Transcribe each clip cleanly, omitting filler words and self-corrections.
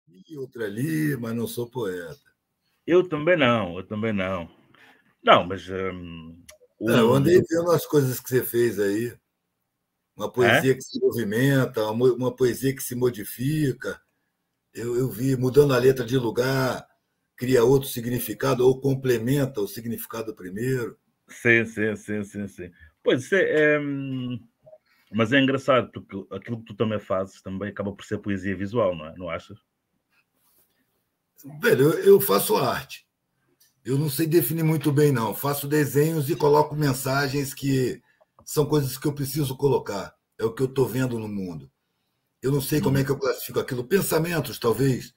E outra ali, mas não sou poeta. Eu também não, eu também não. Não, mas Eu um. andei vendo as coisas que você fez aí. Uma É? poesia que se movimenta, uma poesia que se modifica. Eu vi mudando a letra de lugar, cria outro significado ou complementa o significado primeiro. Sim, sim, sim, sim, sim. Pois é, mas é engraçado, porque aquilo que tu também fazes também acaba por ser poesia visual, não é? Não achas? Velho, eu faço arte. Eu não sei definir muito bem, não. Faço desenhos e coloco mensagens que são coisas que eu preciso colocar. É o que eu estou vendo no mundo. Eu não sei como é Uhum. que eu classifico aquilo. Pensamentos, talvez.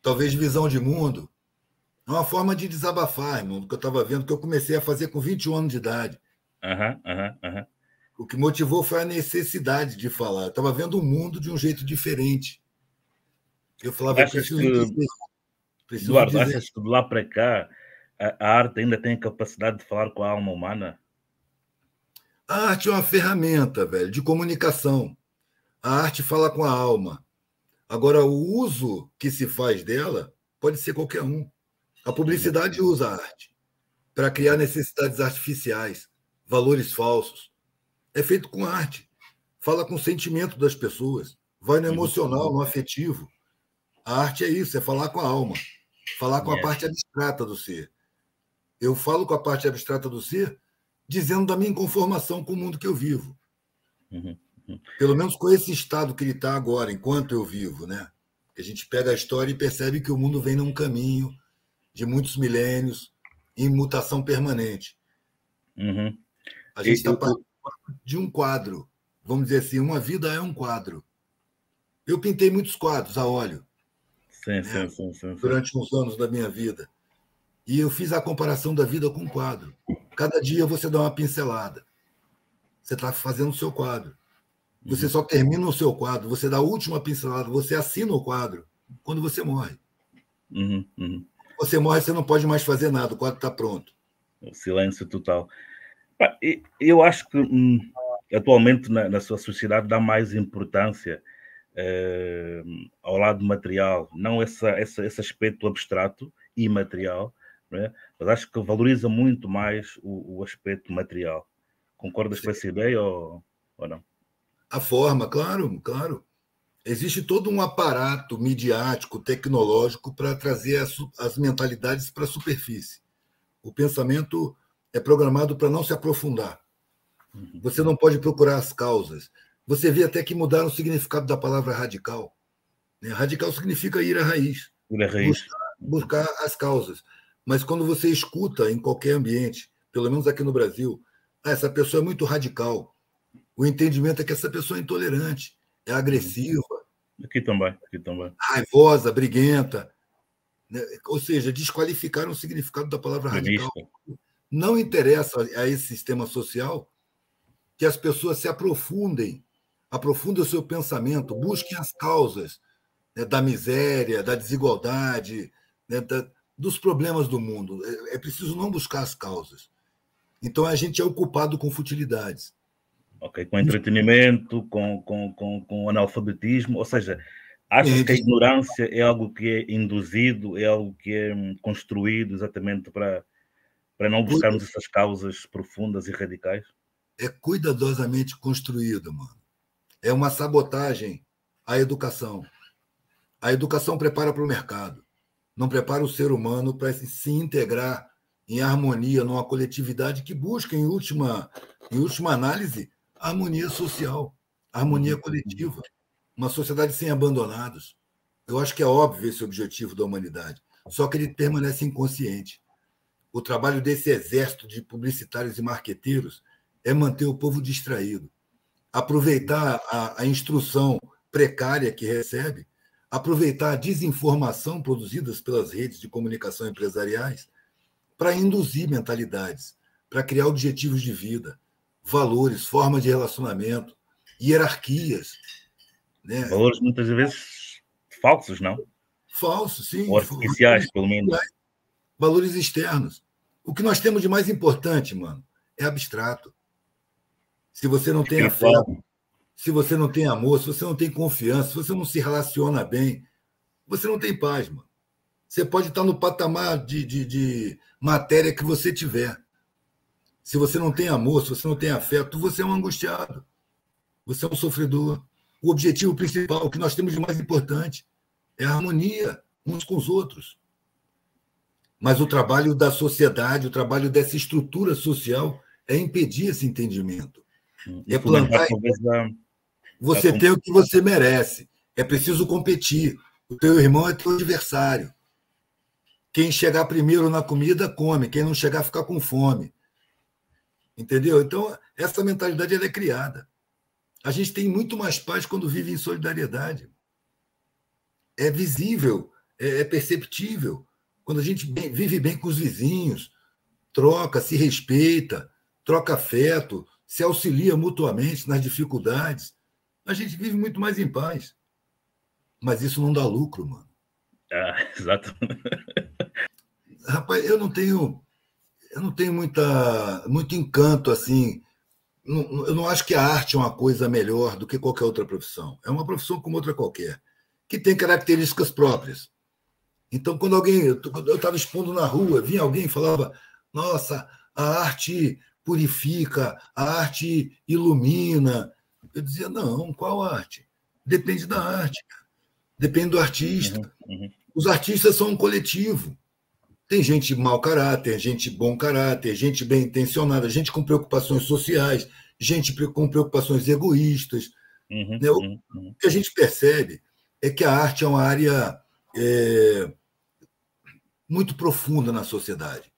Talvez visão de mundo. É uma forma de desabafar, irmão, do que eu estava vendo, que eu comecei a fazer com 21 anos de idade. Aham, aham, aham. O que motivou foi a necessidade de falar. Eu estava vendo o mundo de um jeito diferente. Eu Tu falava, eu achas preciso que, dizer, preciso Eduardo, dizer. achas que de lá para cá a arte ainda tem a capacidade de falar com a alma humana? A arte é uma ferramenta, velho, de comunicação. A arte fala com a alma. Agora, o uso que se faz dela pode ser qualquer um. A Uhum, publicidade usa a arte para criar uhum, necessidades artificiais, valores falsos. É feito com arte. Fala com o sentimento das pessoas. Vai no uhum, emocional, uhum. no afetivo. A arte é isso, é falar com a alma. Falar com a Yeah. parte abstrata do ser. Eu falo com a parte abstrata do ser, dizendo da minha inconformação com o mundo que eu vivo. Uhum, uhum, Pelo menos com esse estado que ele está agora, enquanto eu vivo, né? A gente pega a história e percebe que o mundo vem num caminho de muitos milênios, em mutação permanente. uhum. A gente E- está eu- partindo eu- de um quadro. Vamos dizer assim, uma vida é um quadro. Eu pintei muitos quadros a óleo, sim, né? sim, sim, sim, sim. Durante uns anos da minha vida. E eu fiz a comparação da vida com um quadro. Cada dia você dá uma pincelada. Você está fazendo o seu quadro. Você Uhum, só termina o seu quadro, você dá a última pincelada, você assina o quadro quando você morre. uhum, uhum. Você morre, você não pode mais fazer nada, o quadro está pronto. O silêncio total. Pá, eu acho que atualmente na sua sociedade dá mais importância eh, ao lado material, não esse aspecto abstrato e material, não é? Mas acho que valoriza muito mais o aspecto material. Concordas com essa ideia ou não? A forma, claro, claro. Existe todo um aparato midiático, tecnológico para trazer as mentalidades para a superfície. O pensamento é programado para não se aprofundar. Uhum, Você uhum. não pode procurar as causas. Você vê até que mudaram o significado da palavra radical. Né? Radical significa ir à raiz, Ir à raiz. Uhum, buscar as causas. Mas quando você escuta em qualquer ambiente, pelo menos aqui no Brasil, essa pessoa é muito radical. O entendimento é que essa pessoa é intolerante, é uhum. agressiva, Aqui também, aqui também. raivosa, briguenta. Né? Ou seja, desqualificaram o significado da palavra radical. Extremista. Não interessa a esse sistema social que as pessoas se aprofundem o seu pensamento, busquem as causas, né, da miséria, da desigualdade, né, dos problemas do mundo. É preciso não buscar as causas. Então a gente é ocupado com futilidades. Ok, com entretenimento, com analfabetismo, ou seja, achas que a Gente, ignorância é algo que é induzido, é algo que é construído exatamente para não buscarmos essas causas profundas e radicais? é cuidadosamente construído, mano. É uma sabotagem à educação. A educação prepara para o mercado, não prepara o ser humano para se integrar em harmonia numa coletividade que busca, em última análise, harmonia social, harmonia Uhum, uhum. coletiva, uma sociedade sem abandonados. Eu acho que é óbvio esse objetivo da humanidade, só que ele permanece inconsciente. O trabalho desse exército de publicitários e marqueteiros é manter o povo distraído, aproveitar a instrução precária que recebe, aproveitar a desinformação produzida pelas redes de comunicação empresariais para induzir mentalidades, para criar objetivos de vida, valores, formas de relacionamento, hierarquias, né? Valores muitas vezes falsos, não? Falsos, sim, Ou artificiais, pelo menos. valores externos. O que nós temos de mais importante, mano, é abstrato. Se você não tem Espiritual. afeto, se você não tem amor, se você não tem confiança, se você não se relaciona bem, você não tem paz, mano. Você pode estar no patamar de matéria que você tiver. Se você não tem amor, se você não tem afeto, você é um angustiado. Você é um sofredor. O objetivo principal, o que nós temos de mais importante, é a harmonia uns com os outros. Mas o trabalho da sociedade, o trabalho dessa estrutura social é impedir esse entendimento. E fomentar talvez você tem o que você merece. É preciso competir. O teu irmão é teu adversário. Quem chegar primeiro na comida, come. Quem não chegar, fica com fome. Entendeu? Então, essa mentalidade ela é criada. A gente tem muito mais paz quando vive em solidariedade. É visível, é perceptível. Quando a gente vive bem com os vizinhos, troca, se respeita, troca afeto, se auxilia mutuamente nas dificuldades, a gente vive muito mais em paz. Mas isso não dá lucro, mano. Exato. Rapaz, eu não tenho muito encanto assim. Eu não acho que a arte é uma coisa melhor do que qualquer outra profissão. É uma profissão como outra qualquer, que tem características próprias. Então, quando eu estava expondo na rua, vinha alguém e falava: nossa, a arte purifica, a arte ilumina. Eu dizia: não, qual arte? Depende da arte, depende do artista. Os artistas são um coletivo. Tem gente mau caráter, gente bom caráter, gente bem intencionada, gente com preocupações sociais, gente com preocupações egoístas. O que a gente percebe é que a arte é uma área muito profunda na sociedade.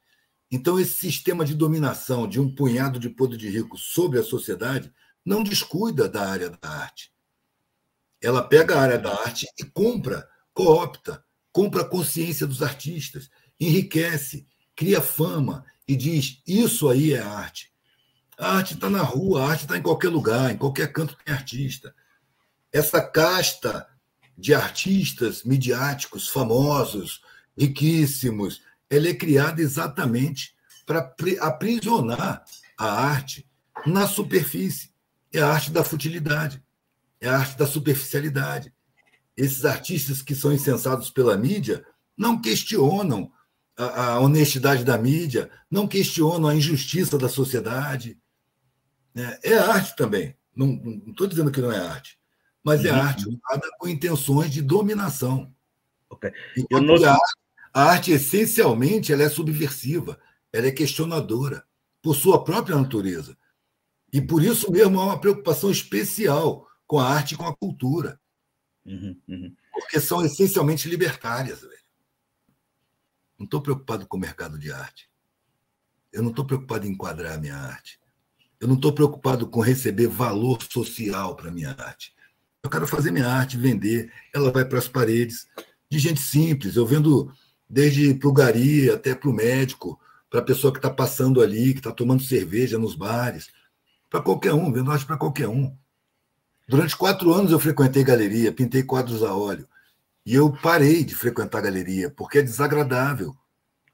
Então, esse sistema de dominação de um punhado de poder de ricos sobre a sociedade não descuida da área da arte. Ela pega a área da arte e coopta, compra a consciência dos artistas, enriquece, cria fama e diz: isso aí é arte. A arte está na rua, a arte está em qualquer lugar, em qualquer canto tem artista. Essa casta de artistas midiáticos, famosos, riquíssimos, ela é criada exatamente para aprisionar a arte na superfície. É a arte da futilidade, é a arte da superficialidade. Esses artistas que são incensados pela mídia não questionam a honestidade da mídia, não questionam a injustiça da sociedade. É arte também. Não estou dizendo que não é arte, mas é arte usada com intenções de dominação. Okay. Enquanto a arte, essencialmente, ela é subversiva, ela é questionadora, por sua própria natureza. E por isso mesmo há uma preocupação especial com a arte e com a cultura. Porque são essencialmente libertárias. Velho. Não estou preocupado com o mercado de arte. Eu não estou preocupado em enquadrar a minha arte. Eu não estou preocupado com receber valor social para a minha arte. Eu quero fazer minha arte, vender. Ela vai para as paredes de gente simples. Eu vendo desde para o gari até para o médico, para a pessoa que está passando ali, que está tomando cerveja nos bares. Para qualquer um, vendo arte para qualquer um. Durante 4 anos eu frequentei galeria, pintei quadros a óleo. E eu parei de frequentar a galeria, porque é desagradável.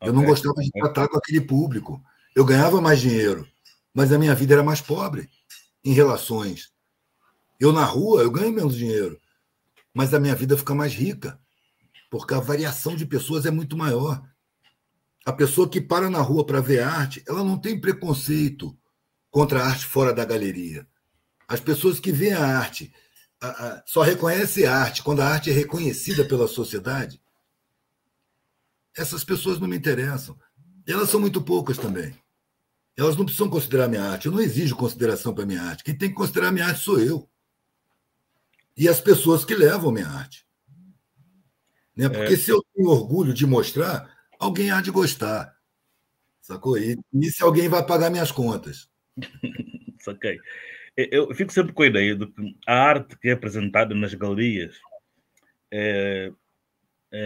Eu não gostava de tratar com aquele público. Eu ganhava mais dinheiro, mas a minha vida era mais pobre em relações. Eu, na rua, eu ganho menos dinheiro, mas a minha vida fica mais rica, porque a variação de pessoas é muito maior. A pessoa que para na rua para ver arte, ela não tem preconceito contra a arte fora da galeria. As pessoas que veem a arte só reconhecem a arte quando a arte é reconhecida pela sociedade. Essas pessoas não me interessam. Elas são muito poucas também. Elas não precisam considerar minha arte. Eu não exijo consideração para minha arte. Quem tem que considerar minha arte sou eu. E as pessoas que levam minha arte. Né? Porque se eu tenho orgulho de mostrar, alguém há de gostar. Sacou? E se alguém vai pagar minhas contas. Saquei. Eu fico sempre com a ideia de que a arte que é apresentada nas galerias,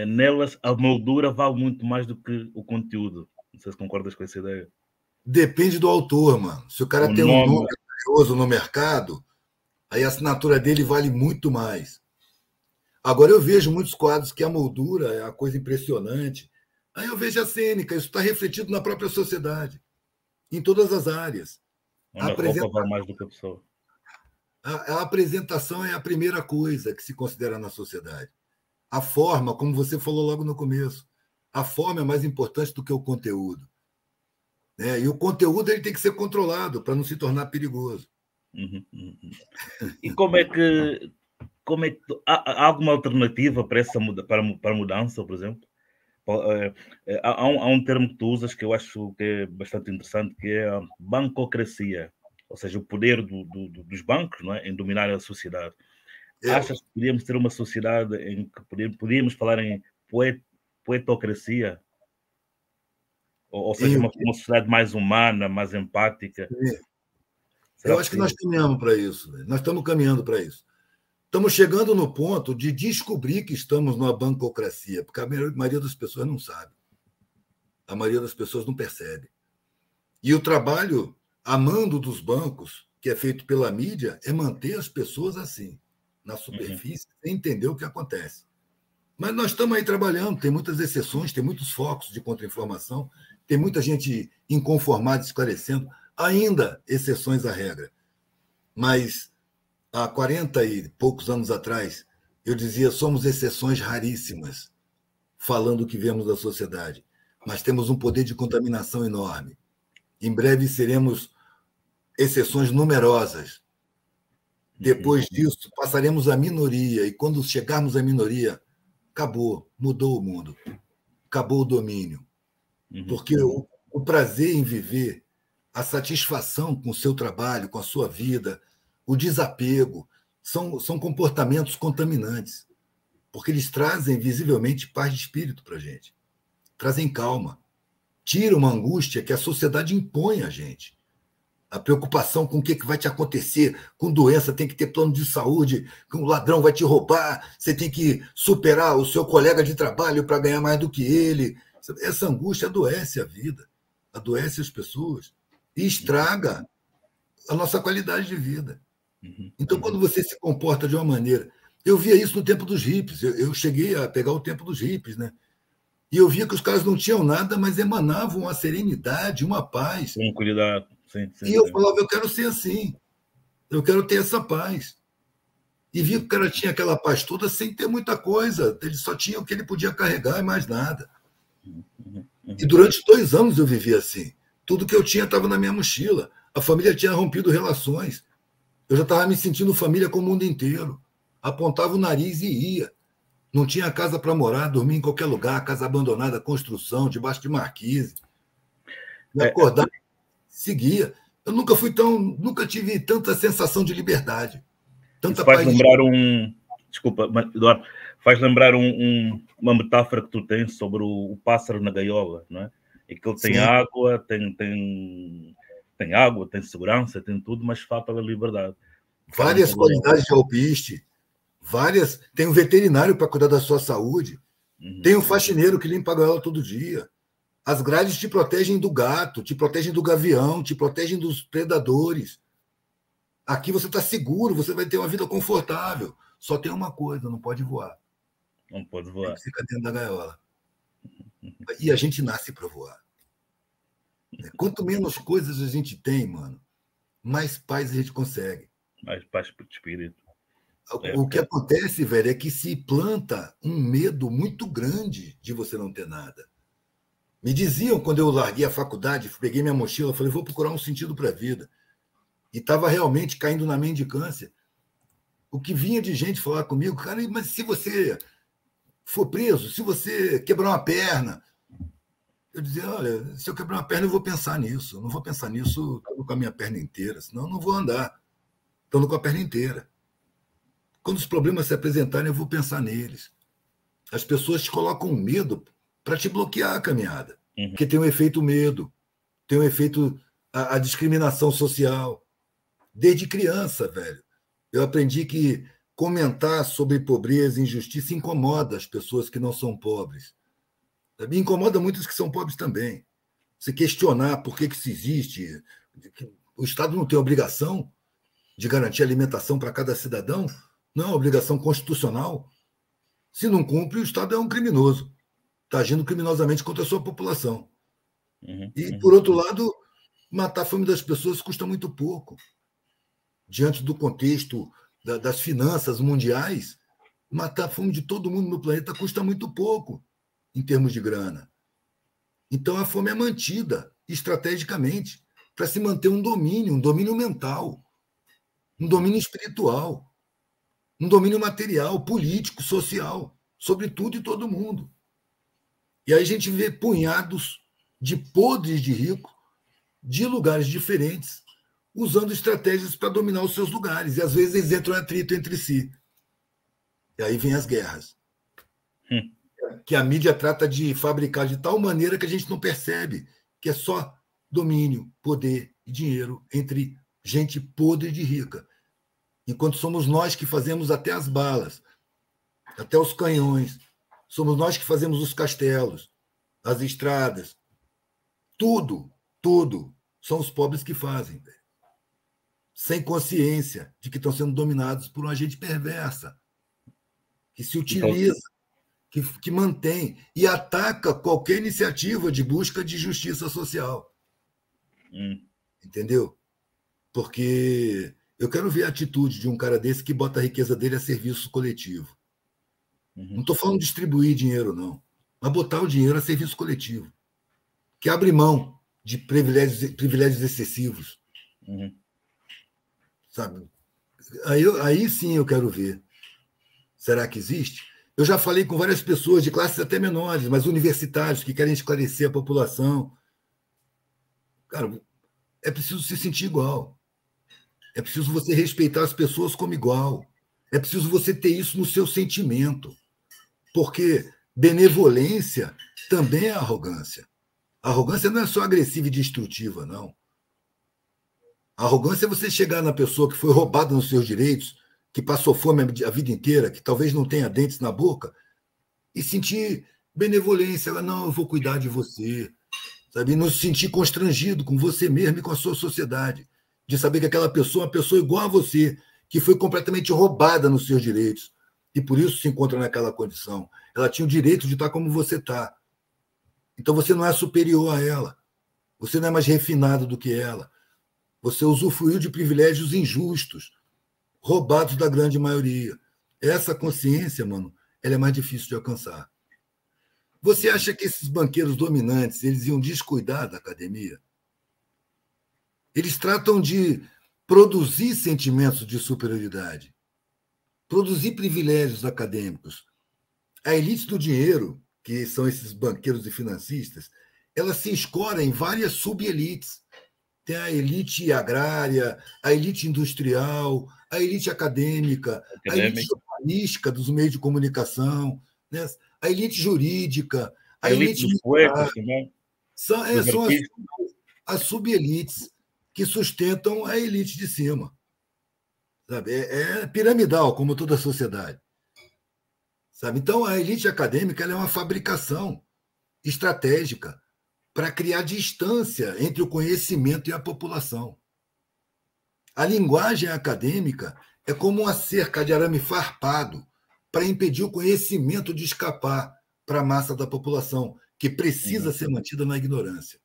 nelas a moldura vale muito mais do que o conteúdo. Não sei se concordas com essa ideia. Depende do autor, mano. Se o cara tem um nome curioso no mercado, aí a assinatura dele vale muito mais. Agora, eu vejo muitos quadros que a moldura é uma coisa impressionante. Aí eu vejo a cênica, isso está refletido na própria sociedade, em todas as áreas. A roupa vale mais do que a pessoa. A apresentação é a primeira coisa que se considera na sociedade. A forma, como você falou logo no começo, a forma é mais importante do que o conteúdo. Né? E o conteúdo ele tem que ser controlado para não se tornar perigoso. Uhum, uhum. E como é que há alguma alternativa para para a mudança, por exemplo? Há um termo que tu usas que eu acho que é bastante interessante, que é a bancocracia, ou seja, o poder dos bancos, não é, em dominar a sociedade. É, Achas que podíamos ter uma sociedade em que podíamos falar em poetocracia? Ou seja, em, uma sociedade mais humana, mais empática? Será eu acho que nós possível? caminhamos para isso. Né? Nós estamos caminhando para isso. Estamos chegando no ponto de descobrir que estamos numa bancocracia, porque a maioria das pessoas não sabe. A maioria das pessoas não percebe. E o trabalho a mando dos bancos, que é feito pela mídia, é manter as pessoas assim, na Uhum, superfície, sem entender o que acontece. Mas nós estamos aí trabalhando, tem muitas exceções, tem muitos focos de contra-informação, tem muita gente inconformada esclarecendo, ainda exceções à regra. Mas há 40 e poucos anos atrás, eu dizia, somos exceções raríssimas, falando o que vemos da sociedade, mas temos um poder de contaminação enorme. Em breve seremos exceções numerosas. uhum, Depois disso, passaremos à minoria, e quando chegarmos à minoria, acabou, mudou o mundo, acabou o domínio. uhum, Porque o prazer em viver, a satisfação com o seu trabalho, com a sua vida, o desapego, são comportamentos contaminantes, porque eles trazem visivelmente paz de espírito para a gente, trazem calma, tiram uma angústia que a sociedade impõe a gente. A preocupação com o que vai te acontecer, com doença, tem que ter plano de saúde, que um ladrão vai te roubar, você tem que superar o seu colega de trabalho para ganhar mais do que ele. Essa angústia adoece a vida, adoece as pessoas e estraga a nossa qualidade de vida. uhum, Então, uhum. quando você se comporta de uma maneira. Eu via isso no tempo dos hippies, eu cheguei a pegar o tempo dos hippies, né? E eu via que os caras não tinham nada, mas emanavam uma serenidade, uma paz. Tranquilidade, sim, E sim, eu sim. falava, eu quero ser assim. Eu quero ter essa paz. E vi que o cara tinha aquela paz toda sem ter muita coisa. Ele só tinha o que ele podia carregar e mais nada. Uhum, E uhum. durante 2 anos eu vivi assim. Tudo que eu tinha estava na minha mochila. A família tinha rompido relações. Eu já estava me sentindo família com o mundo inteiro. Apontava o nariz e ia. Não tinha casa para morar, dormia em qualquer lugar, casa abandonada, construção, debaixo de marquise. Me É, é, acordava, seguia. Eu nunca tive tanta sensação de liberdade, isso tanta faz paz de lembrar desculpa, Eduardo, faz lembrar uma metáfora que tu tens sobre o pássaro na gaiola, não é? E que ele tem Sim, água, tem água, tem segurança, tem tudo, mas falta a liberdade. Ficar várias dentro da gaiola. qualidades de alpiste, várias. Tem um veterinário para cuidar da sua saúde, Uhum, tem um uhum. faxineiro que limpa a gaiola todo dia. As grades te protegem do gato, te protegem do gavião, te protegem dos predadores. Aqui você está seguro, você vai ter uma vida confortável. Só tem uma coisa, não pode voar. Não pode Tem voar. que ficar dentro da gaiola. E a gente nasce para voar. Quanto menos coisas a gente tem, mano, mais paz a gente consegue. Mais paz de espírito. É, O que é. acontece, velho, é que se planta um medo muito grande de você não ter nada. Me diziam quando eu larguei a faculdade, peguei minha mochila, falei, vou procurar um sentido para a vida. E estava realmente caindo na mendicância. O que vinha de gente falar comigo, cara, mas se você for preso, se você quebrar uma perna, eu dizia, olha, se eu quebrar uma perna, eu vou pensar nisso. Eu não vou pensar nisso com a minha perna inteira, senão eu não vou andar. Estando com a perna inteira. Quando os problemas se apresentarem, eu vou pensar neles. As pessoas te colocam medo para te bloquear a caminhada. Uhum. Porque tem um efeito medo, tem um efeito a discriminação social. Desde criança, velho, eu aprendi que comentar sobre pobreza e injustiça incomoda as pessoas que não são pobres. Me incomoda muito os que são pobres também. Você questionar por que isso existe, que o Estado não tem obrigação de garantir alimentação para cada cidadão, não é uma obrigação constitucional. Se não cumpre, o Estado é um criminoso. Está agindo criminosamente contra a sua população. Uhum, E, por uhum, outro uhum. lado, matar a fome das pessoas custa muito pouco. Diante do contexto das finanças mundiais, Matar a fome de todo mundo no planeta custa muito pouco, em termos de grana. Então, a fome é mantida estrategicamente para se manter um domínio mental, um domínio espiritual, um domínio material, político, social, sobre tudo e todo mundo. E aí a gente vê punhados de podres de rico, de lugares diferentes, usando estratégias para dominar os seus lugares. E às vezes eles entram em atrito entre si. E aí vem as guerras. Que a mídia trata de fabricar de tal maneira que a gente não percebe que é só domínio, poder e dinheiro entre gente podre de rica. Enquanto somos nós que fazemos até as balas, até os canhões, somos nós que fazemos os castelos, as estradas, tudo, tudo, são os pobres que fazem, sem consciência de que estão sendo dominados por uma gente perversa, que se utiliza, que mantém e ataca qualquer iniciativa de busca de justiça social. Entendeu? Porque eu quero ver a atitude de um cara desse que bota a riqueza dele a serviço coletivo. Não estou falando de distribuir dinheiro, não, mas botar o dinheiro a serviço coletivo, que abre mão de privilégios excessivos. Sabe? Aí sim eu quero ver. Será que existe? Eu já falei com várias pessoas de classes até menores, mas universitários que querem esclarecer a população. Cara, é preciso se sentir igual. É preciso você respeitar as pessoas como igual. É preciso você ter isso no seu sentimento. Porque benevolência também é arrogância. A arrogância não é só agressiva e destrutiva, não. A arrogância é você chegar na pessoa que foi roubada nos seus direitos, que passou fome a vida inteira, que talvez não tenha dentes na boca, e sentir benevolência. Não, eu vou cuidar de você. Sabe? E não se sentir constrangido com você mesmo e com a sua sociedade. De saber que aquela pessoa é uma pessoa igual a você, que foi completamente roubada nos seus direitos, e por isso se encontra naquela condição. Ela tinha o direito de estar como você está. Então você não é superior a ela. Você não é mais refinado do que ela. Você usufruiu de privilégios injustos, roubados da grande maioria. Essa consciência, mano, ela é mais difícil de alcançar. Você acha que esses banqueiros dominantes eles iam descuidar da academia? Eles tratam de produzir sentimentos de superioridade, produzir privilégios acadêmicos. A elite do dinheiro, que são esses banqueiros e financistas, ela se escora em várias subelites. Tem a elite agrária, a elite industrial, a elite acadêmica, a elite jornalística dos meios de comunicação, né? A elite jurídica, a elite dos poetas também. São as subelites que sustentam a elite de cima. Sabe? É piramidal, como toda a sociedade. Sabe? Então, a elite acadêmica ela é uma fabricação estratégica para criar distância entre o conhecimento e a população. A linguagem acadêmica é como uma cerca de arame farpado para impedir o conhecimento de escapar para a massa da população, que precisa ser mantida na ignorância.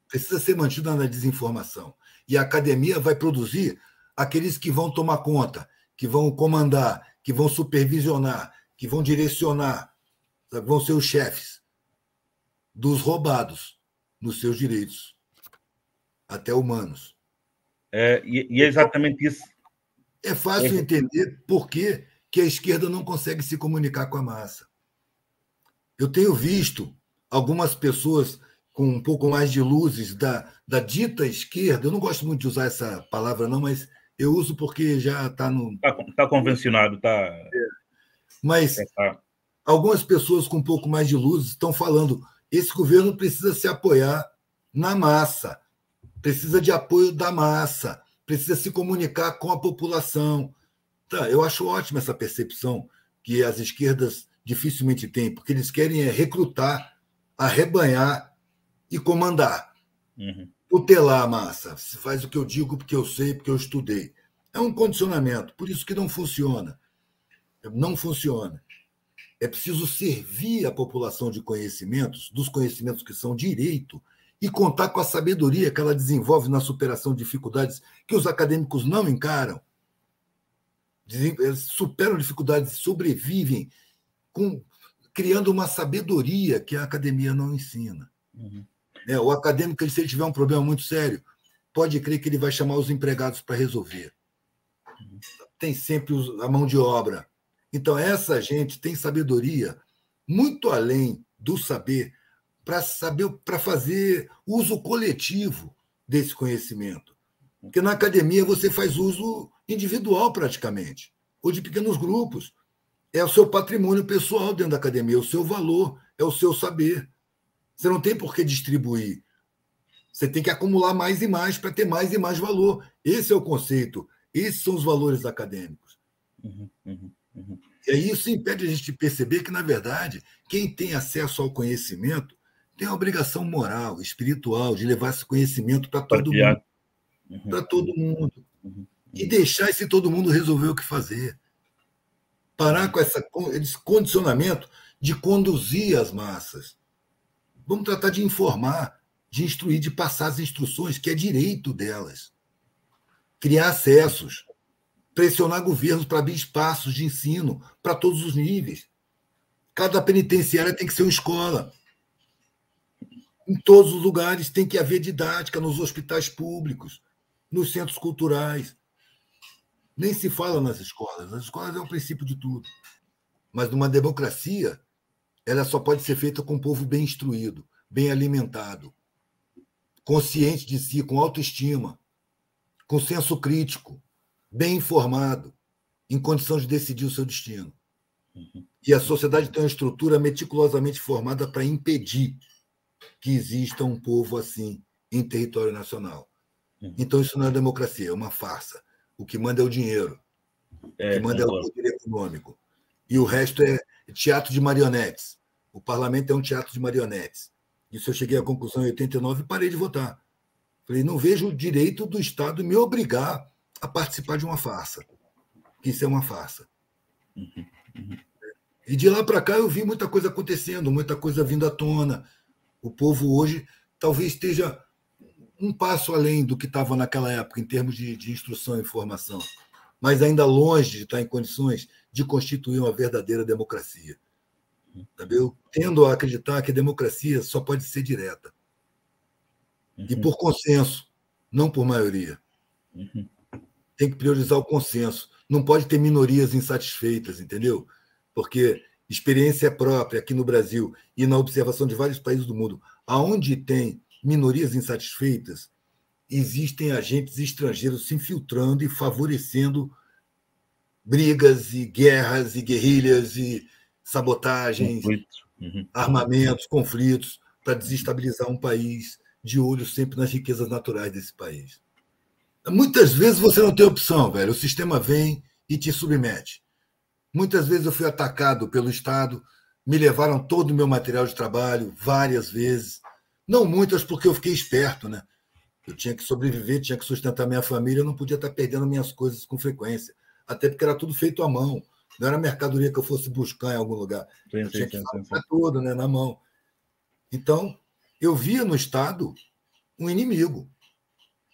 Precisa ser mantida na desinformação. E a academia vai produzir aqueles que vão tomar conta, que vão comandar, que vão supervisionar, que vão direcionar, vão ser os chefes dos roubados nos seus direitos, até humanos. E é exatamente isso. É fácil entender por que a esquerda não consegue se comunicar com a massa. Eu tenho visto algumas pessoas com um pouco mais de luzes da dita esquerda. Eu não gosto muito de usar essa palavra, não, mas eu uso porque já está no... Está convencionado, está... Mas algumas pessoas com um pouco mais de luzes estão falando esse governo precisa se apoiar na massa, precisa de apoio da massa, precisa se comunicar com a população. Tá, eu acho ótima essa percepção que as esquerdas dificilmente têm, porque eles querem recrutar, arrebanhar e comandar, tutelar a massa. Se faz o que eu digo porque eu sei, porque eu estudei. É um condicionamento, por isso que não funciona. Não funciona. É preciso servir a população de conhecimentos, dos conhecimentos que são direito, e contar com a sabedoria que ela desenvolve na superação de dificuldades que os acadêmicos não encaram. eles superam dificuldades, sobrevivem criando uma sabedoria que a academia não ensina. O acadêmico, se ele tiver um problema muito sério, pode crer que ele vai chamar os empregados para resolver. Tem sempre a mão de obra. Então, essa gente tem sabedoria muito além do saber para fazer uso coletivo desse conhecimento. Porque na academia você faz uso individual praticamente, ou de pequenos grupos. É o seu patrimônio pessoal dentro da academia, é o seu valor, é o seu saber. Você não tem por que distribuir. Você tem que acumular mais e mais para ter mais e mais valor. Esse é o conceito. Esses são os valores acadêmicos. E aí isso impede a gente de perceber que, na verdade, quem tem acesso ao conhecimento tem a obrigação moral, espiritual, de levar esse conhecimento para todo mundo. Para todo mundo. E deixar esse todo mundo resolver o que fazer. Parar com esse condicionamento de conduzir as massas. Vamos tratar de informar, de instruir, de passar as instruções, que é direito delas. Criar acessos, pressionar governos para abrir espaços de ensino para todos os níveis. Cada penitenciária tem que ser uma escola. Em todos os lugares tem que haver didática, nos hospitais públicos, nos centros culturais. Nem se fala nas escolas. As escolas é o princípio de tudo. Mas numa democracia, ela só pode ser feita com um povo bem instruído, bem alimentado, consciente de si, com autoestima, com senso crítico, bem informado, em condição de decidir o seu destino. E a sociedade tem uma estrutura meticulosamente formada para impedir que exista um povo assim em território nacional. Então, isso não é democracia, é uma farsa. O que manda é o dinheiro, o que manda é o poder econômico. E o resto é teatro de marionetes. O parlamento é um teatro de marionetes. Isso eu cheguei à conclusão em 89 e parei de votar. Falei, não vejo o direito do Estado me obrigar a participar de uma farsa. Isso é uma farsa. E de lá para cá eu vi muita coisa acontecendo, muita coisa vindo à tona. O povo hoje talvez esteja um passo além do que estava naquela época, em termos de instrução e informação, mas ainda longe de estar em condições de constituir uma verdadeira democracia. Eu tendo a acreditar que a democracia só pode ser direta. E por consenso, não por maioria. Tem que priorizar o consenso. Não pode ter minorias insatisfeitas, entendeu? Porque experiência própria aqui no Brasil e na observação de vários países do mundo, aonde tem minorias insatisfeitas, existem agentes estrangeiros se infiltrando e favorecendo brigas e guerras e guerrilhas e sabotagens, armamentos, conflitos, para desestabilizar um país, de olho sempre nas riquezas naturais desse país. Muitas vezes você não tem opção, velho. O sistema vem e te submete. Muitas vezes eu fui atacado pelo Estado, me levaram todo o meu material de trabalho, várias vezes. Não muitas, porque eu fiquei esperto, né? Eu tinha que sobreviver, tinha que sustentar minha família, eu não podia estar perdendo minhas coisas com frequência. Até porque era tudo feito à mão. Não era mercadoria que eu fosse buscar em algum lugar. Eu tinha que fazer tudo, né, na mão. Então, eu via no Estado um inimigo.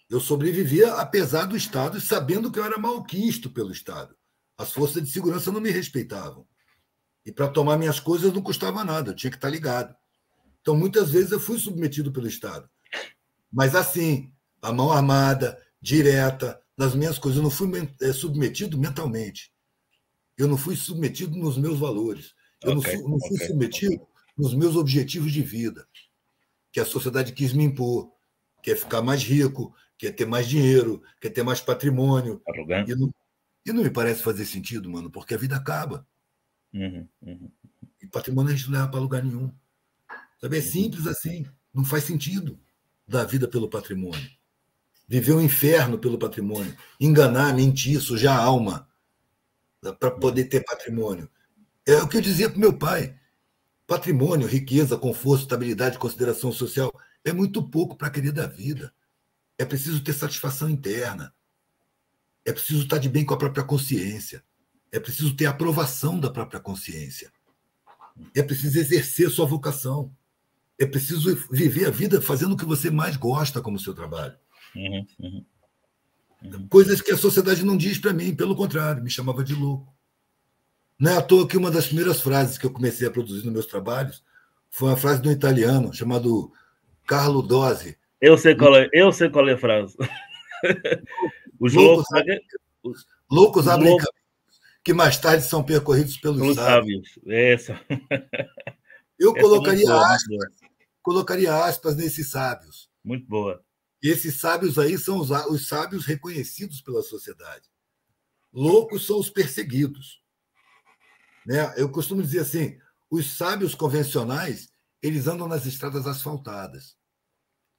Eu sobrevivia apesar do Estado, sabendo que eu era malquisto pelo Estado. As forças de segurança não me respeitavam. E para tomar minhas coisas não custava nada, eu tinha que estar ligado. Então, muitas vezes eu fui submetido pelo Estado. Mas assim, a mão armada, direta, nas minhas coisas. Eu não fui submetido mentalmente. Eu não fui submetido nos meus valores. Eu não fui submetido nos meus objetivos de vida, que a sociedade quis me impor, que é ficar mais rico, quer ter mais dinheiro, quer ter mais patrimônio. E não me parece fazer sentido, mano, porque a vida acaba. E patrimônio a gente não leva para lugar nenhum. Sabe? É simples assim. Não faz sentido dar vida pelo patrimônio. Viver um inferno pelo patrimônio. Enganar, mentir, sujar a alma para poder ter patrimônio. É o que eu dizia para o meu pai. Patrimônio, riqueza, conforto, estabilidade, consideração social é muito pouco para querer da vida. É preciso ter satisfação interna. É preciso estar de bem com a própria consciência. É preciso ter aprovação da própria consciência. É preciso exercer sua vocação. É preciso viver a vida fazendo o que você mais gosta como seu trabalho. Coisas que a sociedade não diz para mim, pelo contrário, me chamava de louco. Não é à toa que uma das primeiras frases que eu comecei a produzir nos meus trabalhos foi uma frase de um italiano chamado Carlo Dose. Eu sei qual é a frase. Os loucos, loucos, loucos abrem caminhos que mais tarde são percorridos pelos sábios. Essa. Eu Essa colocaria aspas nesses sábios. Muito boa. E esses sábios aí são os sábios reconhecidos pela sociedade. Loucos são os perseguidos. Né? Eu costumo dizer assim, os sábios convencionais, eles andam nas estradas asfaltadas,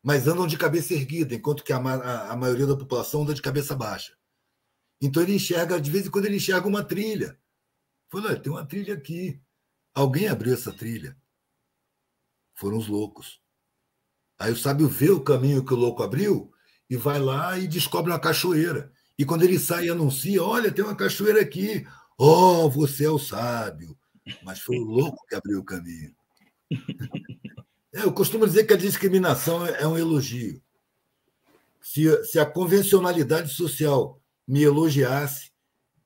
mas andam de cabeça erguida, enquanto que a maioria da população anda de cabeça baixa. Então ele enxerga, de vez em quando ele enxerga uma trilha. Falou, tem uma trilha aqui. Alguém abriu essa trilha. Foram os loucos. Aí o sábio vê o caminho que o louco abriu e vai lá e descobre uma cachoeira. E quando ele sai e anuncia, olha, tem uma cachoeira aqui. Oh, você é o sábio. Mas foi o louco que abriu o caminho. Eu costumo dizer que a discriminação é um elogio. Se a convencionalidade social me elogiasse,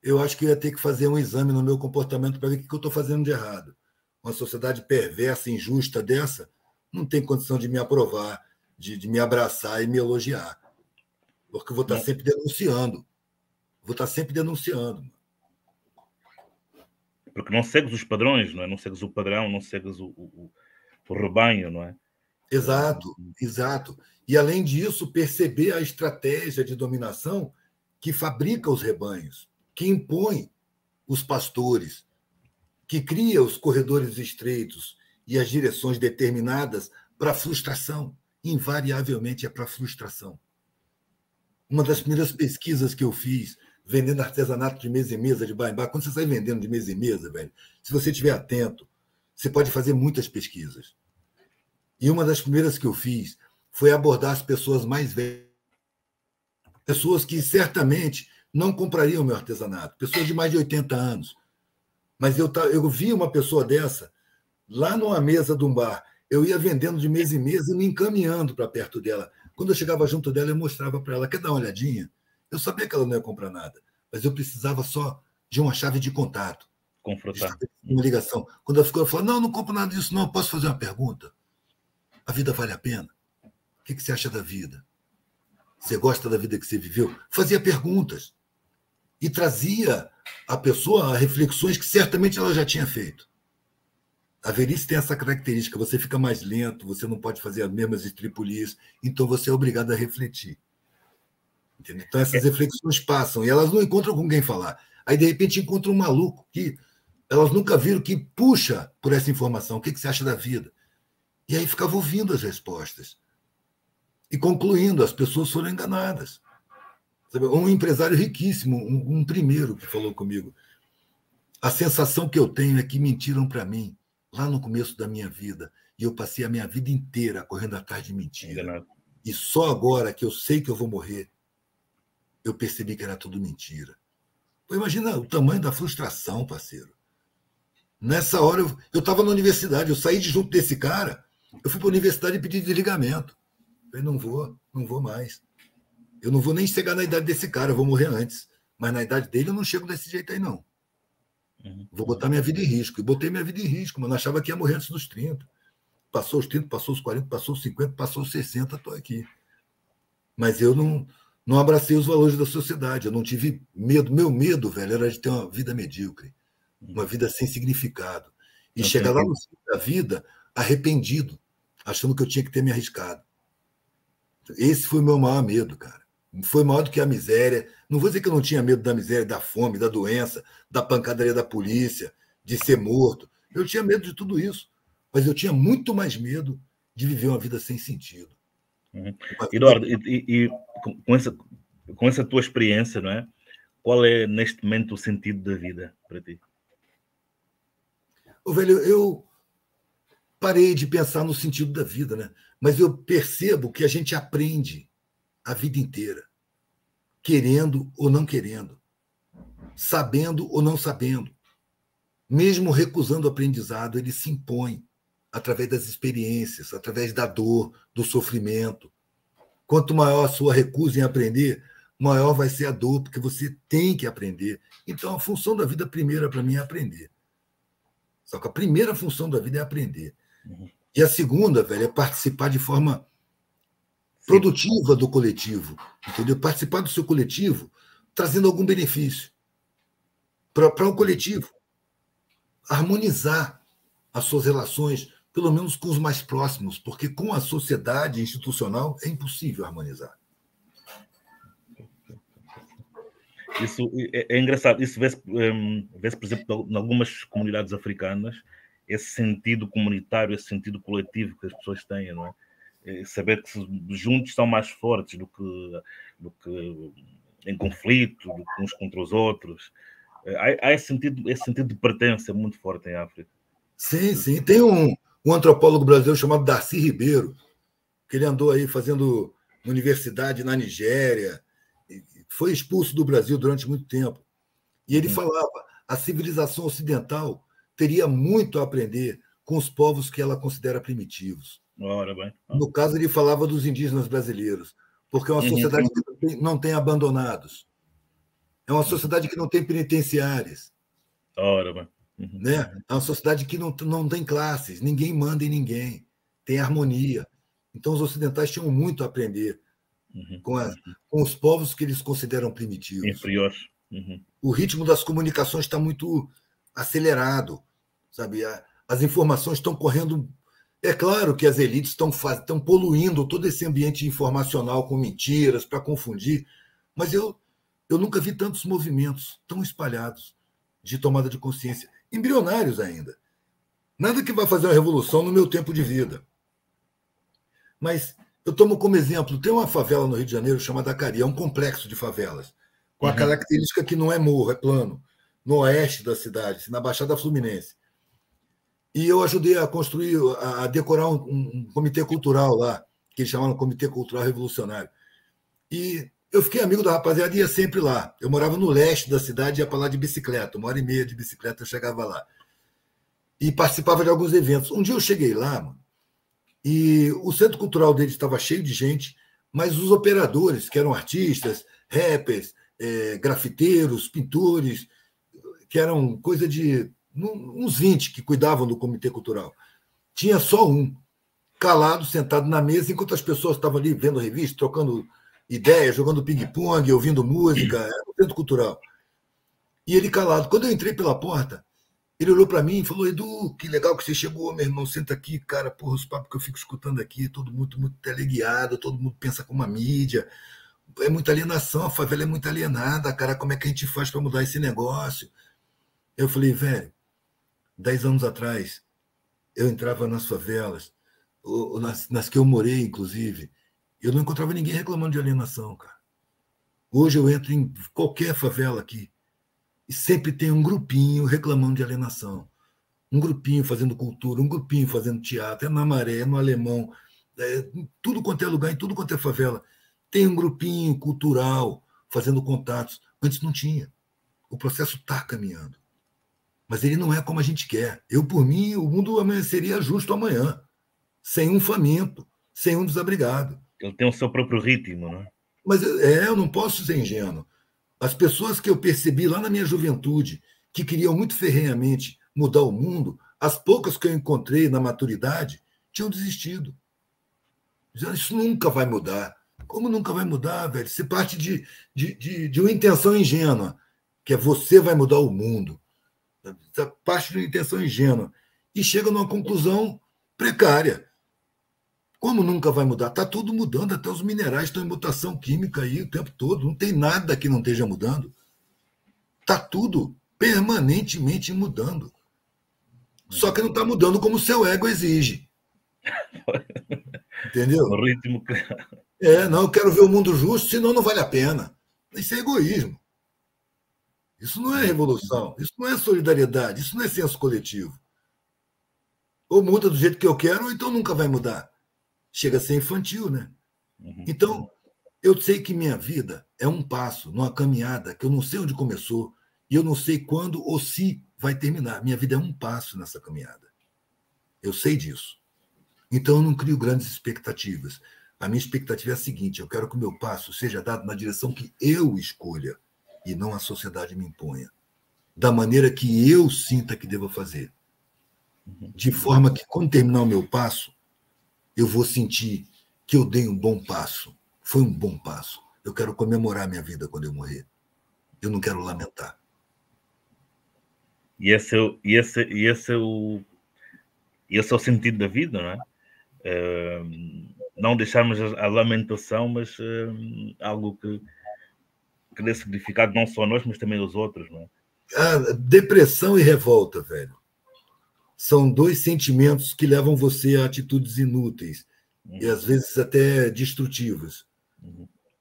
eu acho que eu ia ter que fazer um exame no meu comportamento para ver o que eu estou fazendo de errado. Uma sociedade perversa, injusta dessa, não tem condição de me aprovar, de me abraçar e me elogiar. Porque eu vou estar sempre denunciando. Porque não segues os padrões, não é? Não segues o padrão, não segues o rebanho, não é? Exato. E, além disso, perceber a estratégia de dominação que fabrica os rebanhos, que impõe os pastores, que cria os corredores estreitos e as direções determinadas para a frustração. Invariavelmente é para a frustração. Uma das primeiras pesquisas que eu fiz, vendendo artesanato de mesa em mesa, de bar em bar, quando você sai vendendo de mesa em mesa, velho, se você estiver atento, você pode fazer muitas pesquisas. E uma das primeiras que eu fiz foi abordar as pessoas mais velhas, pessoas que certamente não comprariam meu artesanato, pessoas de mais de 80 anos. Mas eu vi uma pessoa dessa lá numa mesa de um bar. Eu ia vendendo de mesa em mesa e me encaminhando para perto dela. Quando eu chegava junto dela, eu mostrava para ela, quer dar uma olhadinha? Eu sabia que ela não ia comprar nada, mas eu precisava só de uma chave de contato. Confrontar. Uma ligação. Quando ela falou, não compro nada disso, não, posso fazer uma pergunta? A vida vale a pena? O que você acha da vida? Você gosta da vida que você viveu? Fazia perguntas e trazia a pessoa a reflexões que certamente ela já tinha feito. A velhice tem essa característica, você fica mais lento, você não pode fazer as mesmas estripulias, então você é obrigado a refletir. Entendeu? Então essas reflexões passam e elas não encontram com quem falar. Aí, de repente, encontram um maluco que elas nunca viram, que puxa por essa informação. O que você acha da vida? E aí ficava ouvindo as respostas. E concluindo, as pessoas foram enganadas. Um empresário riquíssimo, um primeiro que falou comigo, a sensação que eu tenho é que mentiram para mim lá no começo da minha vida, e eu passei a minha vida inteira correndo atrás de mentira. Enganado. E só agora que eu sei que eu vou morrer, eu percebi que era tudo mentira. Pô, imagina o tamanho da frustração, parceiro. Nessa hora, eu estava na universidade, eu saí de junto desse cara, eu fui para a universidade e pedi desligamento. Eu falei, não vou mais. Eu não vou nem chegar na idade desse cara, eu vou morrer antes. Mas na idade dele eu não chego desse jeito aí, não. Vou botar minha vida em risco. E botei minha vida em risco, mas não achava que ia morrer antes dos 30. Passou os 30, passou os 40, passou os 50, passou os 60, estou aqui. Mas eu não abracei os valores da sociedade, eu não tive medo. Meu medo, velho, era de ter uma vida medíocre, uma vida sem significado. E chegar lá no fim da vida arrependido, achando que eu tinha que ter me arriscado. Esse foi o meu maior medo, cara. Foi maior do que a miséria. Não vou dizer que eu não tinha medo da miséria, da fome, da doença, da pancadaria da polícia, de ser morto. Eu tinha medo de tudo isso. Mas eu tinha muito mais medo de viver uma vida sem sentido. Eduardo, e com essa tua experiência, não é? Qual é, neste momento, o sentido da vida para ti? Velho, eu parei de pensar no sentido da vida, né? Mas eu percebo que a gente aprende a vida inteira, querendo ou não querendo, sabendo ou não sabendo. Mesmo recusando o aprendizado, ele se impõe através das experiências, através da dor, do sofrimento. Quanto maior a sua recusa em aprender, maior vai ser a dor, porque você tem que aprender. Então, a função da vida primeira, para mim, é aprender. Só que a primeira função da vida é aprender. E a segunda, velho, é participar de forma produtiva do coletivo. Entendeu? Participar do seu coletivo trazendo algum benefício para o coletivo. Harmonizar as suas relações, pelo menos com os mais próximos, porque com a sociedade institucional é impossível harmonizar. Isso é engraçado. Isso vê-se, por exemplo, em algumas comunidades africanas, esse sentido comunitário, esse sentido coletivo que as pessoas têm, não é? Saber que juntos são mais fortes do que em conflito, do que uns contra os outros. Há esse sentido de pertença muito forte em África. Sim, sim. Tem um antropólogo brasileiro chamado Darcy Ribeiro, que ele andou aí fazendo universidade na Nigéria, foi expulso do Brasil durante muito tempo. E ele falava, a civilização ocidental teria muito a aprender com os povos que ela considera primitivos. Ora bem. No caso, ele falava dos indígenas brasileiros, porque é uma sociedade que não tem abandonados. É uma sociedade que não tem penitenciárias. Ora bem. Né? É uma sociedade que não tem classes, ninguém manda em ninguém, tem harmonia. Então, os ocidentais tinham muito a aprender com os povos que eles consideram primitivos. Inferiores. O ritmo das comunicações está muito acelerado, sabe? As informações estão correndo. É claro que as elites estão poluindo todo esse ambiente informacional com mentiras para confundir, mas eu nunca vi tantos movimentos tão espalhados de tomada de consciência, embrionários ainda. Nada que vai fazer uma revolução no meu tempo de vida. Mas eu tomo como exemplo, tem uma favela no Rio de Janeiro chamada Acari, é um complexo de favelas, com a característica que não é morro, é plano, no oeste da cidade, na Baixada Fluminense. E eu ajudei a construir, a decorar um comitê cultural lá, que eles chamaram Comitê Cultural Revolucionário. E eu fiquei amigo da rapaziada e ia sempre lá. Eu morava no leste da cidade e ia para lá de bicicleta, 1h30 de bicicleta eu chegava lá. E participava de alguns eventos. Um dia eu cheguei lá, mano, e o centro cultural deles estava cheio de gente, mas os operadores, que eram artistas, rappers, grafiteiros, pintores, que eram coisa de uns 20 que cuidavam do comitê cultural. Tinha só um, calado, sentado na mesa, enquanto as pessoas estavam ali vendo revista, trocando ideias, jogando ping-pong, ouvindo música, era um centro cultural. E ele calado. Quando eu entrei pela porta, ele olhou para mim e falou: Edu, que legal que você chegou, meu irmão, senta aqui, cara, porra, os papos que eu fico escutando aqui, todo mundo muito teleguiado, todo mundo pensa como a mídia, é muita alienação, a favela é muito alienada, cara, como é que a gente faz para mudar esse negócio? Eu falei, velho, 10 anos atrás, eu entrava nas favelas, nas que eu morei, inclusive, eu não encontrava ninguém reclamando de alienação, cara. Hoje eu entro em qualquer favela aqui e sempre tem um grupinho reclamando de alienação. Um grupinho fazendo cultura, um grupinho fazendo teatro, é na Maré, é no Alemão, tudo quanto é lugar, em tudo quanto é favela. Tem um grupinho cultural fazendo contatos. Antes não tinha. O processo está caminhando. Mas ele não é como a gente quer. Eu, por mim, o mundo amanheceria justo amanhã, sem um faminto, sem um desabrigado. Ele tem o seu próprio ritmo, não é? Mas eu não posso ser ingênuo. As pessoas que eu percebi lá na minha juventude, que queriam muito ferrenhamente mudar o mundo, as poucas que eu encontrei na maturidade, tinham desistido. Dizendo, isso nunca vai mudar. Como nunca vai mudar, velho? Você parte de uma intenção ingênua, que é você vai mudar o mundo. Você parte de uma intenção ingênua e chega numa conclusão precária. Como nunca vai mudar? Está tudo mudando, até os minerais estão em mutação química aí o tempo todo. Não tem nada que não esteja mudando. Está tudo permanentemente mudando. Só que não está mudando como o seu ego exige. Entendeu? O ritmo que... Não, eu quero ver o mundo justo, senão não vale a pena. Isso é egoísmo. Isso não é revolução, isso não é solidariedade, isso não é senso coletivo. Ou muda do jeito que eu quero, ou então nunca vai mudar. Chega a ser infantil, né? Então, eu sei que minha vida é um passo numa caminhada que eu não sei onde começou e eu não sei quando ou se vai terminar. Minha vida é um passo nessa caminhada. Eu sei disso. Então, eu não crio grandes expectativas. A minha expectativa é a seguinte: eu quero que o meu passo seja dado na direção que eu escolha e não a sociedade me imponha, da maneira que eu sinta que devo fazer. De forma que, quando terminar o meu passo, eu vou sentir que eu dei um bom passo. Foi um bom passo. Eu quero comemorar minha vida quando eu morrer. Eu não quero lamentar. E esse é o sentido da vida, não é? Não deixarmos a lamentação, mas algo que dê significado não só a nós, mas também aos outros, não é? Depressão e revolta, velho, são dois sentimentos que levam você a atitudes inúteis e às vezes até destrutivas.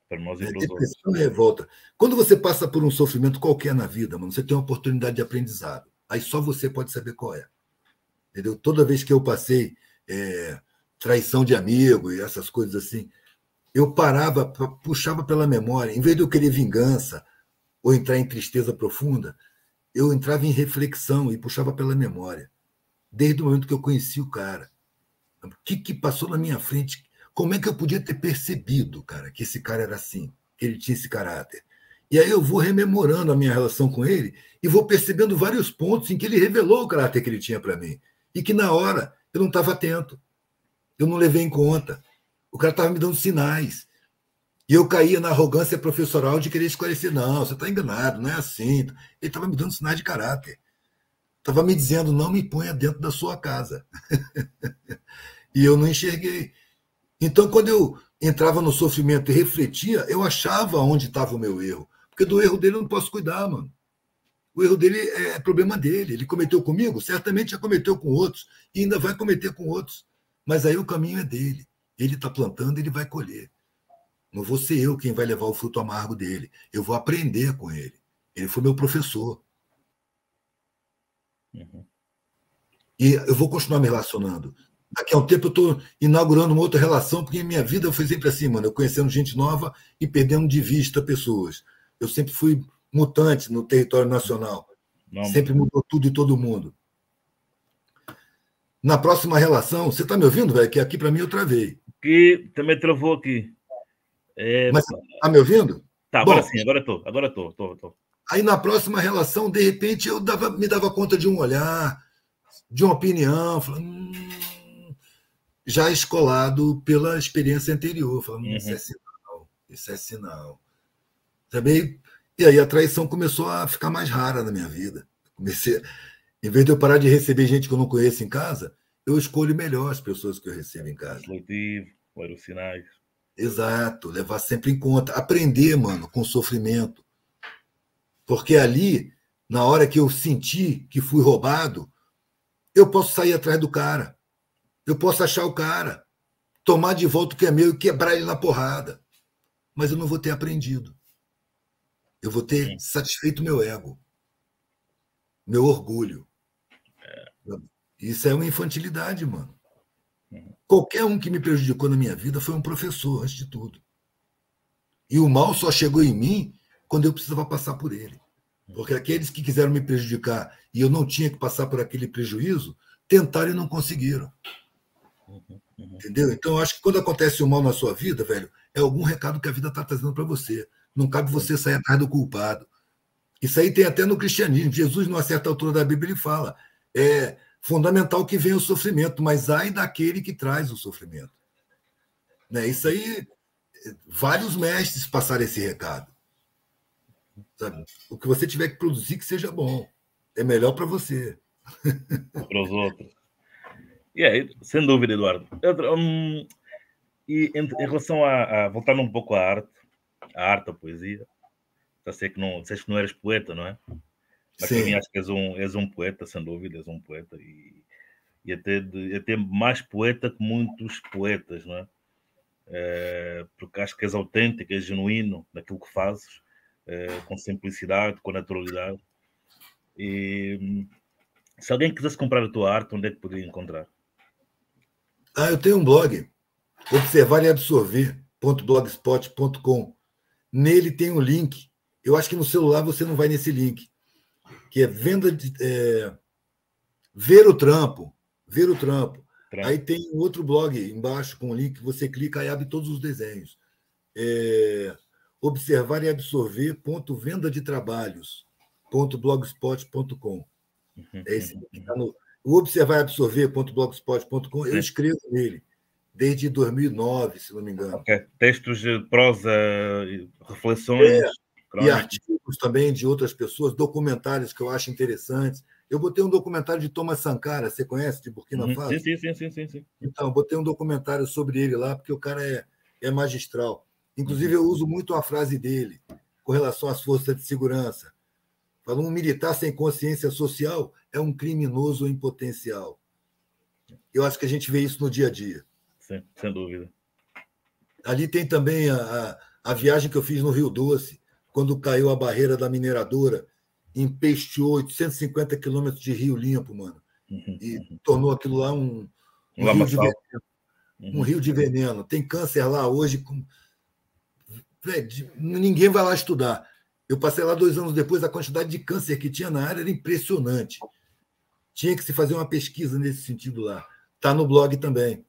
Para nós e para os outros. Depressão e revolta. Quando você passa por um sofrimento qualquer na vida, mano, você tem uma oportunidade de aprendizado. Aí só você pode saber qual é. Entendeu? Toda vez que eu passei traição de amigo e essas coisas assim, eu parava, puxava pela memória. Em vez de eu querer vingança ou entrar em tristeza profunda, eu entrava em reflexão e puxava pela memória. Desde o momento que eu conheci o cara. O que passou na minha frente? Como é que eu podia ter percebido, cara, que esse cara era assim, que ele tinha esse caráter? E aí eu vou rememorando a minha relação com ele e vou percebendo vários pontos em que ele revelou o caráter que ele tinha para mim. E que na hora eu não estava atento. Eu não levei em conta. O cara estava me dando sinais. E eu caía na arrogância professoral de querer esclarecer. Não, você está enganado, não é assim. Ele estava me dando sinais de caráter. Estava me dizendo, não me ponha dentro da sua casa. E eu não enxerguei. Então, quando eu entrava no sofrimento e refletia, eu achava onde estava o meu erro. Porque do erro dele eu não posso cuidar, mano. O erro dele é problema dele. Ele cometeu comigo, certamente já cometeu com outros, e ainda vai cometer com outros. Mas aí o caminho é dele. Ele está plantando, ele vai colher. Não vou ser eu quem vai levar o fruto amargo dele. Eu vou aprender com ele. Ele foi meu professor. E eu vou continuar me relacionando. Daqui a um tempo eu estou inaugurando uma outra relação, porque minha vida foi sempre assim, mano. Eu conhecendo gente nova e perdendo de vista pessoas. Eu sempre fui mutante no território nacional. Sempre mudou tudo e todo mundo. Na próxima relação, você está me ouvindo, velho? Que aqui para mim eu travei. Que também travou aqui. Mas está me ouvindo? Tá, agora sim, agora estou. Aí na próxima relação, de repente, eu me dava conta de um olhar, de uma opinião, falando, já escolado pela experiência anterior. Falando, isso é sinal, isso é sinal. Também, e aí a traição começou a ficar mais rara na minha vida. Em vez de eu parar de receber gente que eu não conheço em casa, eu escolho melhor as pessoas que eu recebo em casa. Seletivo, vários sinais. Exato, levar sempre em conta. Aprender, mano, com sofrimento. Porque ali, na hora que eu senti que fui roubado, eu posso sair atrás do cara. Eu posso achar o cara, tomar de volta o que é meu e quebrar ele na porrada. Mas eu não vou ter aprendido. Eu vou ter satisfeito meu ego, meu orgulho. Isso é uma infantilidade, mano. Qualquer um que me prejudicou na minha vida foi um professor, antes de tudo. E o mal só chegou em mim quando eu precisava passar por ele. Porque aqueles que quiseram me prejudicar e eu não tinha que passar por aquele prejuízo, tentaram e não conseguiram. Entendeu? Então, eu acho que quando acontece o mal na sua vida, velho, é algum recado que a vida está trazendo para você. Não cabe você sair atrás do culpado. Isso aí tem até no cristianismo. Jesus, numa certa altura da Bíblia, ele fala: é fundamental que venha o sofrimento, mas ai daquele que traz o sofrimento. Né? Isso aí, vários mestres passaram esse recado. Sabe? O que você tiver que produzir, que seja bom. É melhor para você. Para os outros. E aí, sem dúvida, Eduardo. E em relação voltando um pouco à arte, à poesia, já sei que não, disseste que não eras poeta, não é? Mas Sim. para mim acho que és um poeta, sem dúvida, és um poeta. E até mais poeta que muitos poetas, não é? Porque acho que és autêntico, és genuíno naquilo que fazes, com simplicidade, com naturalidade. E se alguém quisesse comprar a tua arte, onde é que poderia encontrar? Eu tenho um blog, observar e absorver.blogspot.com. Nele tem um link. Eu acho que no celular você não vai nesse link, que é venda de ver o trampo. Aí tem outro blog embaixo com o link que você clica e abre todos os desenhos. Observar e absorver.vendadetrabalhos.blogspot.com. É esse que está no. O observar e absorver.blogspot.com, eu escrevo nele desde 2009, se não me engano. Okay. Textos de prosa, reflexões, e artigos também de outras pessoas, documentários que eu acho interessantes. Eu botei um documentário de Thomas Sankara, você conhece, de Burkina Faso? Sim. Então, botei um documentário sobre ele lá, porque o cara é magistral. Inclusive, eu uso muito a frase dele com relação às forças de segurança. Fala, um militar sem consciência social é um criminoso em potencial. Eu acho que a gente vê isso no dia a dia. Sim, sem dúvida. Ali tem também a viagem que eu fiz no Rio Doce, quando caiu a barreira da mineradora, empesteou 850 quilômetros de rio limpo, mano. E tornou aquilo lá um rio de veneno. Um rio de veneno. Tem câncer lá hoje. Ninguém vai lá estudar. Eu passei lá 2 anos depois, a quantidade de câncer que tinha na área era impressionante. Tinha que se fazer uma pesquisa nesse sentido lá. Está no blog também.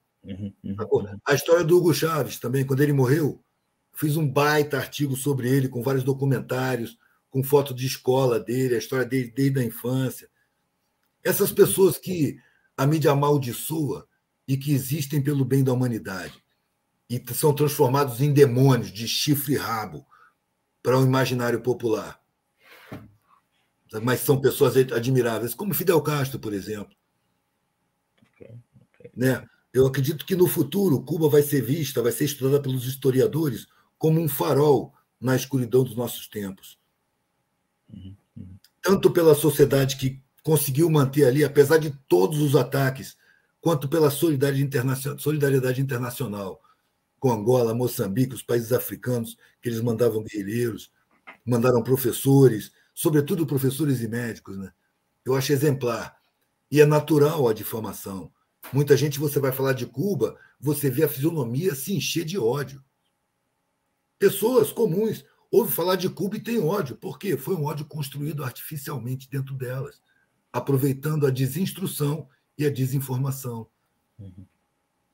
A história do Hugo Chávez também, quando ele morreu, fiz um baita artigo sobre ele, com vários documentários, com foto de escola dele, a história dele desde a infância. Essas pessoas que a mídia amaldiçoa e que existem pelo bem da humanidade e são transformados em demônios de chifre e rabo para o imaginário popular. Mas são pessoas admiráveis, como Fidel Castro, por exemplo. Né? Eu acredito que no futuro Cuba vai ser vista, vai ser estudada pelos historiadores como um farol na escuridão dos nossos tempos. Tanto pela sociedade que conseguiu manter ali, apesar de todos os ataques, quanto pela solidariedade internacional com Angola, Moçambique, os países africanos, que eles mandavam guerrilheiros, mandaram professores, sobretudo professores e médicos. Né? Eu acho exemplar. E é natural a difamação. Muita gente, você vai falar de Cuba, você vê a fisionomia se encher de ódio. Pessoas comuns ouvem falar de Cuba e têm ódio. Por quê? Foi um ódio construído artificialmente dentro delas, aproveitando a desinstrução e a desinformação.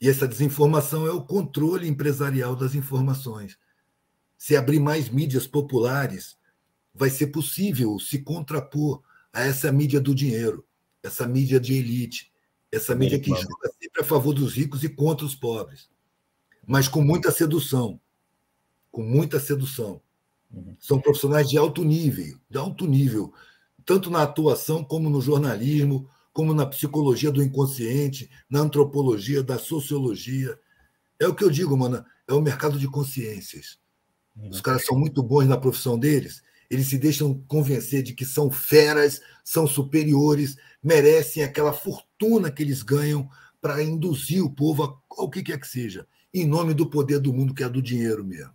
E essa desinformação é o controle empresarial das informações. Se abrir mais mídias populares, vai ser possível se contrapor a essa mídia do dinheiro, essa mídia de elite, essa mídia que joga sempre a favor dos ricos e contra os pobres, mas com muita sedução. Com muita sedução. São profissionais de alto nível, tanto na atuação como no jornalismo, como na psicologia do inconsciente, na antropologia, da sociologia. É o que eu digo, mano, é o mercado de consciências. Os caras são muito bons na profissão deles, eles se deixam convencer de que são feras, são superiores, merecem aquela fortuna que eles ganham para induzir o povo ao que quer que seja, em nome do poder do mundo, que é do dinheiro mesmo.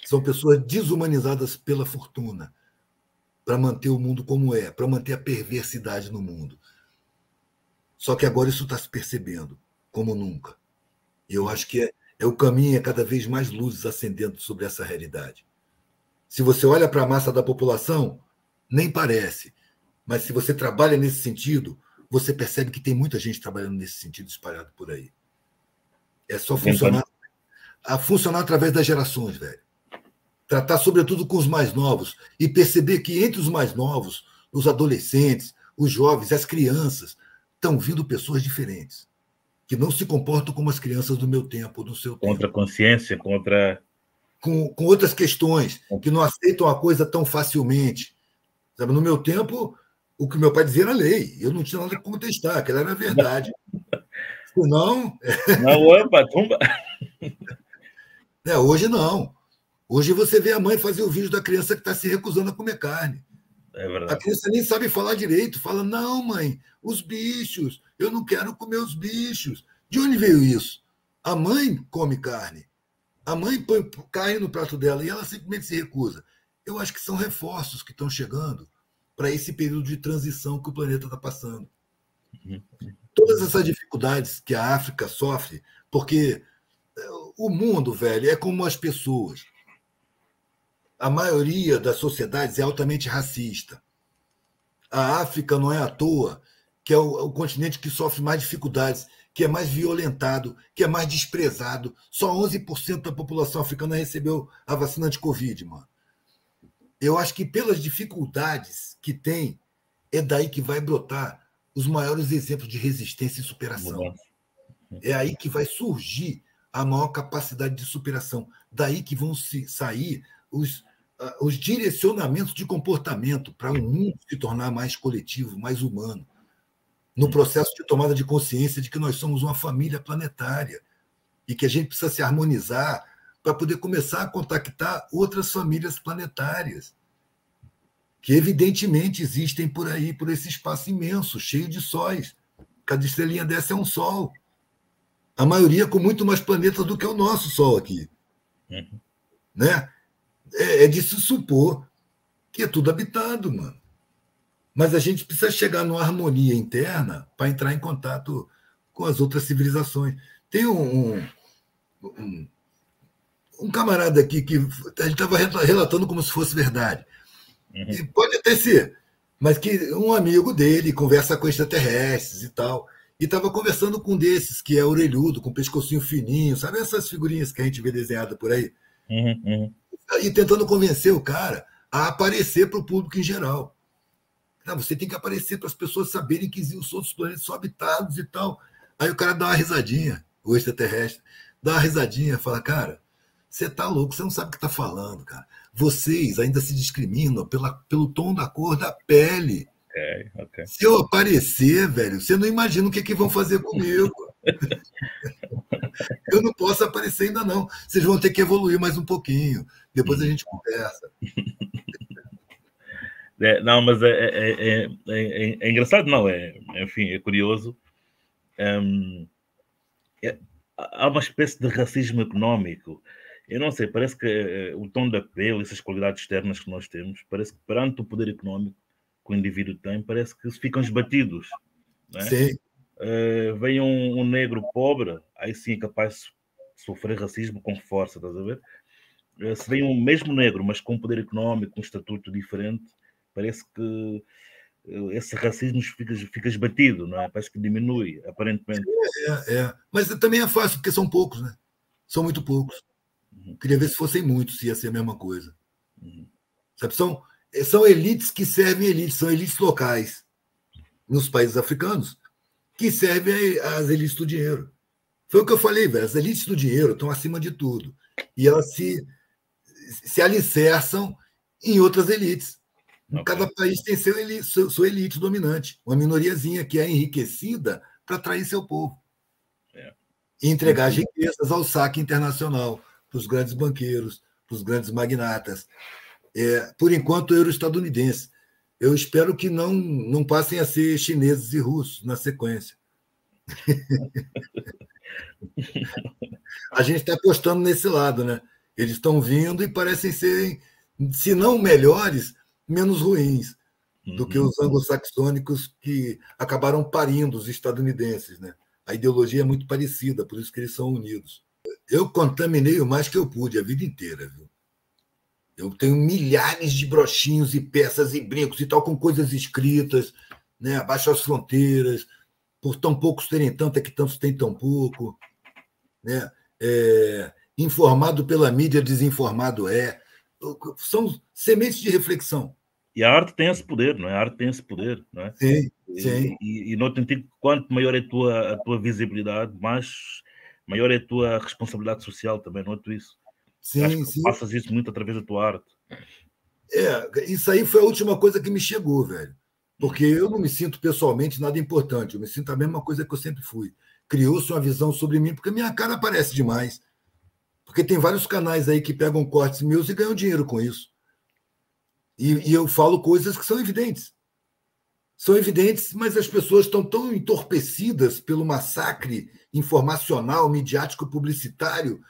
São pessoas desumanizadas pela fortuna, para manter o mundo como é, para manter a perversidade no mundo. Só que agora isso está se percebendo, como nunca. E eu acho que é o caminho, é cada vez mais luzes acendendo sobre essa realidade. Se você olha para a massa da população, nem parece. Mas se você trabalha nesse sentido, você percebe que tem muita gente trabalhando nesse sentido espalhado por aí. É só funcionar através das gerações, velho. Tratar, sobretudo, com os mais novos e perceber que entre os mais novos, os adolescentes, os jovens, as crianças, estão vindo pessoas diferentes, que não se comportam como as crianças do meu tempo, do seu tempo. Contra a consciência, contra... Com outras questões, que não aceitam a coisa tão facilmente. Sabe, no meu tempo, o que meu pai dizia era lei. Eu não tinha nada que contestar, aquela era a verdade. Senão... Não, opa, tumba. Hoje não. Hoje você vê a mãe fazer o vídeo da criança que está se recusando a comer carne. É verdade. A criança nem sabe falar direito. Fala, não, mãe, os bichos, eu não quero comer os bichos. De onde veio isso? A mãe come carne. A mãe põe carne no prato dela e ela simplesmente se recusa. Eu acho que são reforços que estão chegando para esse período de transição que o planeta está passando. Todas essas dificuldades que a África sofre, porque o mundo, velho, é como as pessoas. A maioria das sociedades é altamente racista. A África, não é à toa que é o continente que sofre mais dificuldades, que é mais violentado, que é mais desprezado. Só 11% da população africana recebeu a vacina de Covid, mano. Eu acho que pelas dificuldades que tem, é daí que vai brotar os maiores exemplos de resistência e superação. É aí que vai surgir a maior capacidade de superação. Daí que vão sair os direcionamentos de comportamento para o mundo se tornar mais coletivo, mais humano, no processo de tomada de consciência de que nós somos uma família planetária e que a gente precisa se harmonizar para poder começar a contactar outras famílias planetárias, que evidentemente existem por aí, por esse espaço imenso, cheio de sóis. Cada estrelinha dessa é um sol. A maioria com muito mais planetas do que o nosso Sol aqui. Né? É de se supor que é tudo habitado, mano. Mas a gente precisa chegar numa harmonia interna para entrar em contato com as outras civilizações. Tem um camarada aqui que a gente estava relatando como se fosse verdade. E pode até ser, mas que um amigo dele conversa com extraterrestres e tal. E estava conversando com um desses, que é orelhudo, com pescocinho fininho, sabe essas figurinhas que a gente vê desenhadas por aí? E tentando convencer o cara a aparecer para o público em geral. Não, você tem que aparecer para as pessoas saberem que os outros planetas são habitados e tal. Aí o cara dá uma risadinha, o extraterrestre, dá uma risadinha, fala, cara, você tá louco, você não sabe o que tá falando, cara. Vocês ainda se discriminam pelo tom da cor da pele. Okay. Se eu aparecer, velho, você não imagina o que vão fazer comigo. Eu não posso aparecer ainda não. Vocês vão ter que evoluir mais um pouquinho. Depois a gente conversa. Não, mas é engraçado, não, enfim, é curioso. Há uma espécie de racismo económico. Eu não sei, parece que o tom da pele, essas qualidades externas que nós temos, parece que perante o poder económico que o indivíduo tem, parece que ficam esbatidos. Não é? Sim. Vem um negro pobre, aí sim é capaz de sofrer racismo com força, estás a ver? Se vem um mesmo negro, mas com poder económico, com um estatuto diferente, parece que esse racismo fica esbatido, não é? Parece que diminui, aparentemente. Mas também é fácil, porque são poucos, né? São muito poucos. Queria ver se fossem muitos, se ia ser a mesma coisa. Sabe? São elites que servem elites, são elites locais nos países africanos que servem às elites do dinheiro. Foi o que eu falei, velho. As elites do dinheiro estão acima de tudo. E elas se alicerçam em outras elites. Okay. Cada país tem sua elite dominante, uma minoriazinha que é enriquecida para atrair seu povo. E entregar as riquezas ao saque internacional, para os grandes banqueiros, para os grandes magnatas. Por enquanto, euro-estadunidense. Eu espero que não passem a ser chineses e russos na sequência. A gente está apostando nesse lado, né? Eles estão vindo e parecem serem, se não melhores, menos ruins do que os anglo-saxônicos que acabaram parindo os estadunidenses, né? A ideologia é muito parecida, por isso que eles são unidos. Eu contaminei o mais que eu pude a vida inteira, viu? Eu tenho milhares de brochinhos e peças e brincos e tal, com coisas escritas, né? Abaixo as fronteiras, por tão poucos terem tanto, é que tantos têm tão pouco, né? Informado pela mídia, desinformado é. São sementes de reflexão. E a arte tem esse poder, não é? A arte tem esse poder, não é? Sim, sim. E no sentido, quanto maior é a tua visibilidade, maior é a tua responsabilidade social também, não é tu isso? Sim, acho que sim. Passas isso muito através da tua arte. Isso aí foi a última coisa que me chegou, velho. Porque eu não me sinto pessoalmente nada importante, eu me sinto a mesma coisa que eu sempre fui. Criou-se uma visão sobre mim, porque minha cara aparece demais. Porque tem vários canais aí que pegam cortes meus e ganham dinheiro com isso. E eu falo coisas que são evidentes. São evidentes, mas as pessoas estão tão entorpecidas pelo massacre informacional, midiático, publicitário,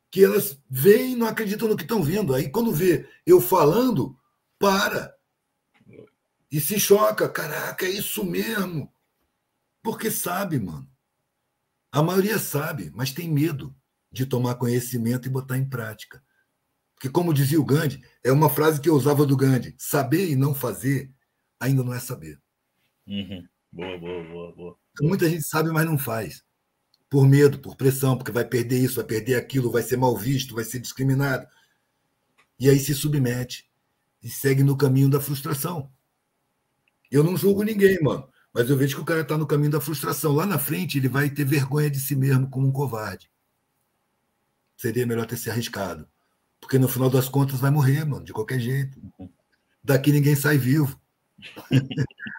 que elas veem e não acreditam no que estão vendo. Aí, quando vê eu falando, para. E se choca. Caraca, é isso mesmo. Porque sabe, mano. A maioria sabe, mas tem medo de tomar conhecimento e botar em prática. Porque, como dizia o Gandhi, é uma frase que eu usava do Gandhi: saber e não fazer ainda não é saber. Boa, boa, boa, boa. Muita gente sabe, mas não faz. Por medo, por pressão, porque vai perder isso, vai perder aquilo, vai ser mal visto, vai ser discriminado. E aí se submete e segue no caminho da frustração. Eu não julgo ninguém, mano, mas eu vejo que o cara está no caminho da frustração. Lá na frente, ele vai ter vergonha de si mesmo como um covarde. Seria melhor ter se arriscado. Porque no final das contas vai morrer, mano, de qualquer jeito. Daqui ninguém sai vivo.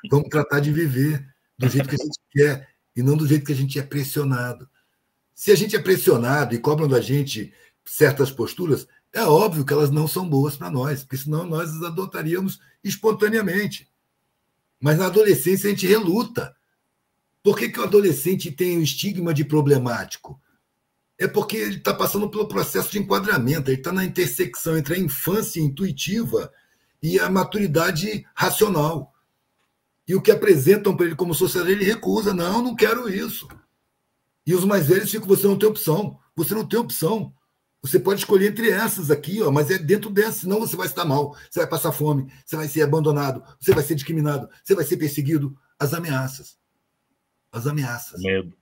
Vamos tratar de viver do jeito que a gente quer e não do jeito que a gente é pressionado. Se a gente é pressionado e cobram da gente certas posturas, é óbvio que elas não são boas para nós, porque senão nós as adotaríamos espontaneamente. Mas na adolescência a gente reluta. Por que o adolescente tem o estigma de problemático? É porque ele está passando pelo processo de enquadramento, ele está na intersecção entre a infância intuitiva e a maturidade racional. E o que apresentam para ele como sociedade, ele recusa. Não, não quero isso. E os mais velhos ficam, você não tem opção. Você não tem opção. Você pode escolher entre essas aqui, ó, mas é dentro dessas, senão você vai estar mal, você vai passar fome, você vai ser abandonado, você vai ser discriminado, você vai ser perseguido. As ameaças. As ameaças. Medo.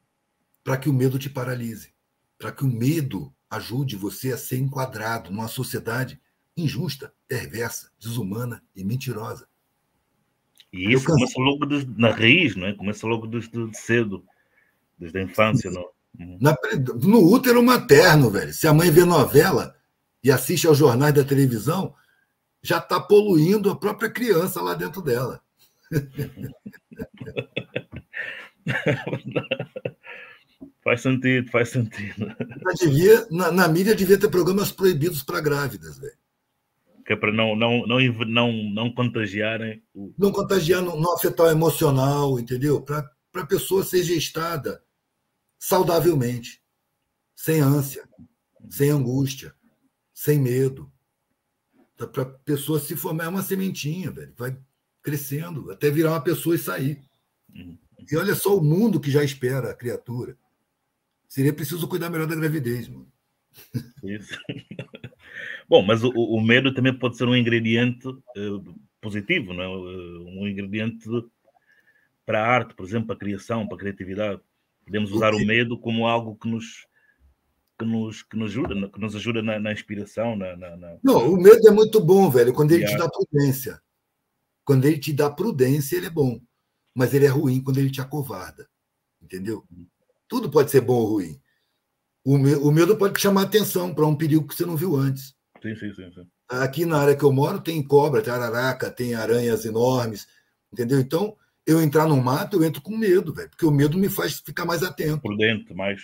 Para que o medo te paralise. Para que o medo ajude você a ser enquadrado numa sociedade injusta, perversa, desumana e mentirosa. E isso começa logo na raiz, não é? Começa logo desde cedo, desde a infância, não? No útero materno, velho. Se a mãe vê novela e assiste aos jornais da televisão, já está poluindo a própria criança lá dentro dela. Faz sentido, faz sentido. Na mídia devia ter programas proibidos para grávidas, velho. Que é para não contagiarem. Não contagiar, não afetar o emocional, entendeu? Para a pessoa ser gestada saudavelmente, sem ânsia, sem angústia, sem medo. Para a pessoa se formar, é uma sementinha, velho. Vai crescendo até virar uma pessoa e sair. E olha só o mundo que já espera a criatura. Seria preciso cuidar melhor da gravidez, mano. Isso. Bom, mas o medo também pode ser um ingrediente positivo, não é? Um ingrediente para a arte, por exemplo, para a criação, para a criatividade. Podemos usar o medo como algo que nos ajuda na inspiração. Não, o medo é muito bom, velho, quando ele te dá prudência. Quando ele te dá prudência, ele é bom. Mas ele é ruim quando ele te acovarda. Entendeu? Tudo pode ser bom ou ruim. O medo pode te chamar a atenção para um perigo que você não viu antes. Sim. Aqui na área que eu moro tem cobra, tem araraca, tem aranhas enormes, entendeu? Então, eu entrar no mato, eu entro com medo, velho, porque o medo me faz ficar mais atento. Prudente, mais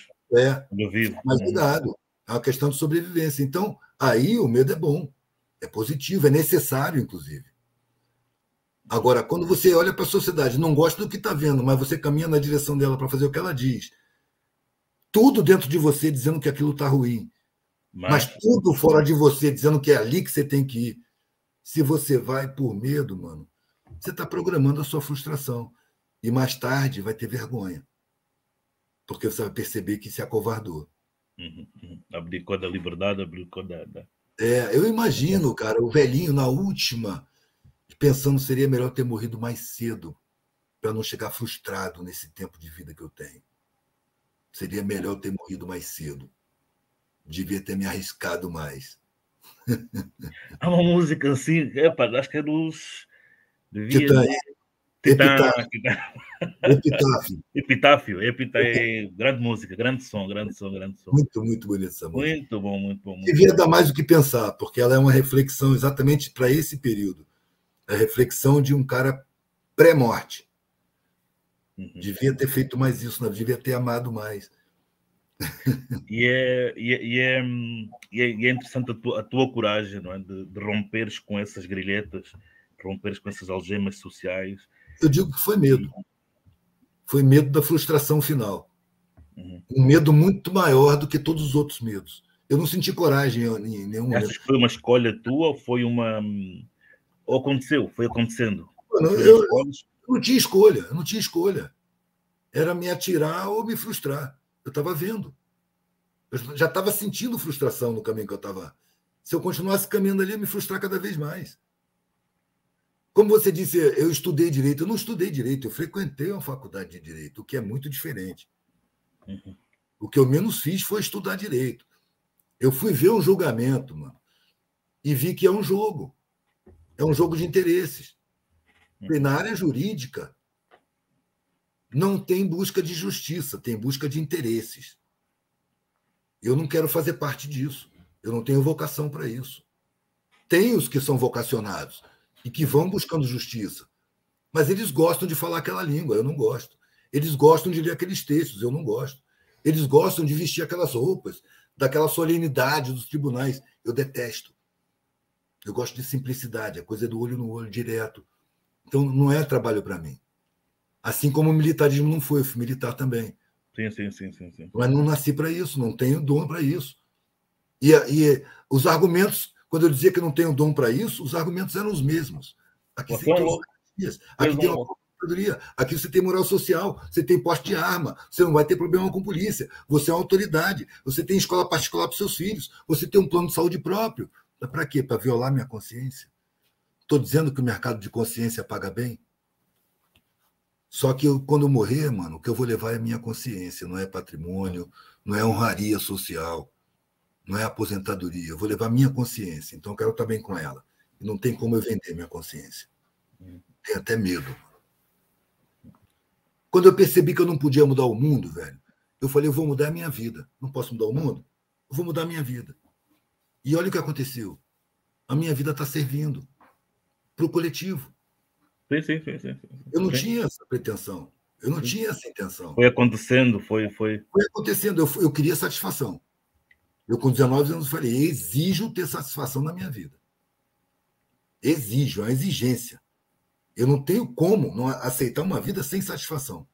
mais cuidado. É uma questão de sobrevivência. Então, aí o medo é bom, é positivo, é necessário, inclusive. Agora, quando você olha para a sociedade, não gosta do que está vendo, mas você caminha na direção dela para fazer o que ela diz, tudo dentro de você dizendo que aquilo está ruim, mas tudo fora de você dizendo que é ali que você tem que ir. Se você vai por medo, mano, você está programando a sua frustração. E mais tarde vai ter vergonha. Porque você vai perceber que se acovardou. Abdicou da liberdade, abdicou da... Eu imagino, cara, o velhinho na última, pensando seria melhor ter morrido mais cedo para não chegar frustrado nesse tempo de vida que eu tenho. Seria melhor ter morrido mais cedo. Devia ter me arriscado mais. Há uma música assim, acho que é dos... Epitáfio. Grande música, grande som. Muito, muito bonita essa música. Muito bom. Devia dar mais do que pensar, porque ela é uma reflexão exatamente para esse período. A reflexão de um cara pré-morte. Devia ter feito mais isso, devia ter amado mais. E é interessante a tua coragem, não é? De romperes com essas grilhetas, romperes com essas algemas sociais. Eu digo que foi medo. Foi medo da frustração final. Um medo muito maior do que todos os outros medos. Eu não senti coragem em nenhum momento. Achas que foi uma escolha tua ou foi uma... Ou aconteceu? Foi acontecendo? Eu não tinha escolha. Era me atirar ou me frustrar. Eu estava vendo. Eu já estava sentindo frustração no caminho que eu estava. Se eu continuasse caminhando ali, eu ia me frustrar cada vez mais. Como você disse, eu estudei direito. Eu não estudei direito, eu frequentei uma faculdade de direito, o que é muito diferente. Uhum. O que eu menos fiz foi estudar direito. Eu fui ver um julgamento, mano, e vi que é um jogo. É um jogo de interesses. E na área jurídica, não tem busca de justiça, tem busca de interesses. Eu não quero fazer parte disso. Eu não tenho vocação para isso. Tem os que são vocacionados e que vão buscando justiça, mas eles gostam de falar aquela língua, eu não gosto. Eles gostam de ler aqueles textos, eu não gosto. Eles gostam de vestir aquelas roupas, daquela solenidade dos tribunais, eu detesto. Eu gosto de simplicidade, a coisa é do olho no olho, direto. Então, não é trabalho para mim. Assim como o militarismo não foi, eu fui militar também. Sim. Mas não nasci para isso, não tenho dom para isso. E os argumentos, quando eu dizia que não tenho dom para isso, os argumentos eram os mesmos. Aqui você tem garantias, aqui tem uma procuradoria, aqui você tem moral social, você tem porte de arma, você não vai ter problema com polícia, você é uma autoridade, você tem escola particular para os seus filhos, você tem um plano de saúde próprio. Para quê? Para violar minha consciência? Estou dizendo que o mercado de consciência paga bem? Só que quando eu morrer, mano, o que eu vou levar é minha consciência, não é patrimônio, não é honraria social, não é aposentadoria. Eu vou levar minha consciência, então eu quero estar bem com ela. E não tem como eu vender minha consciência. Tenho até medo. Quando eu percebi que eu não podia mudar o mundo, velho, eu falei, eu vou mudar a minha vida. Não posso mudar o mundo? Eu vou mudar a minha vida. E olha o que aconteceu. A minha vida está servindo para o coletivo. Sim. Eu não tinha essa pretensão. Eu não tinha essa intenção. Foi acontecendo, foi. Foi acontecendo. Eu queria satisfação. Eu, com 19 anos, falei, exijo ter satisfação na minha vida. Exijo, é uma exigência. Eu não tenho como não aceitar uma vida sem satisfação.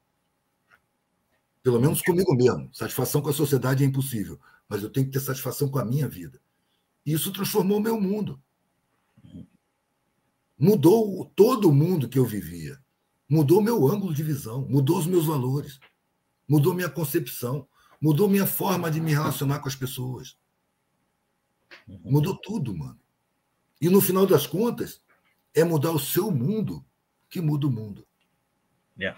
Pelo menos comigo mesmo. Satisfação com a sociedade é impossível. Mas eu tenho que ter satisfação com a minha vida. E isso transformou o meu mundo. Mudou todo o mundo que eu vivia. Mudou meu ângulo de visão. Mudou os meus valores. Mudou minha concepção. Mudou minha forma de me relacionar com as pessoas. Mudou tudo, mano. E no final das contas, é mudar o seu mundo que muda o mundo.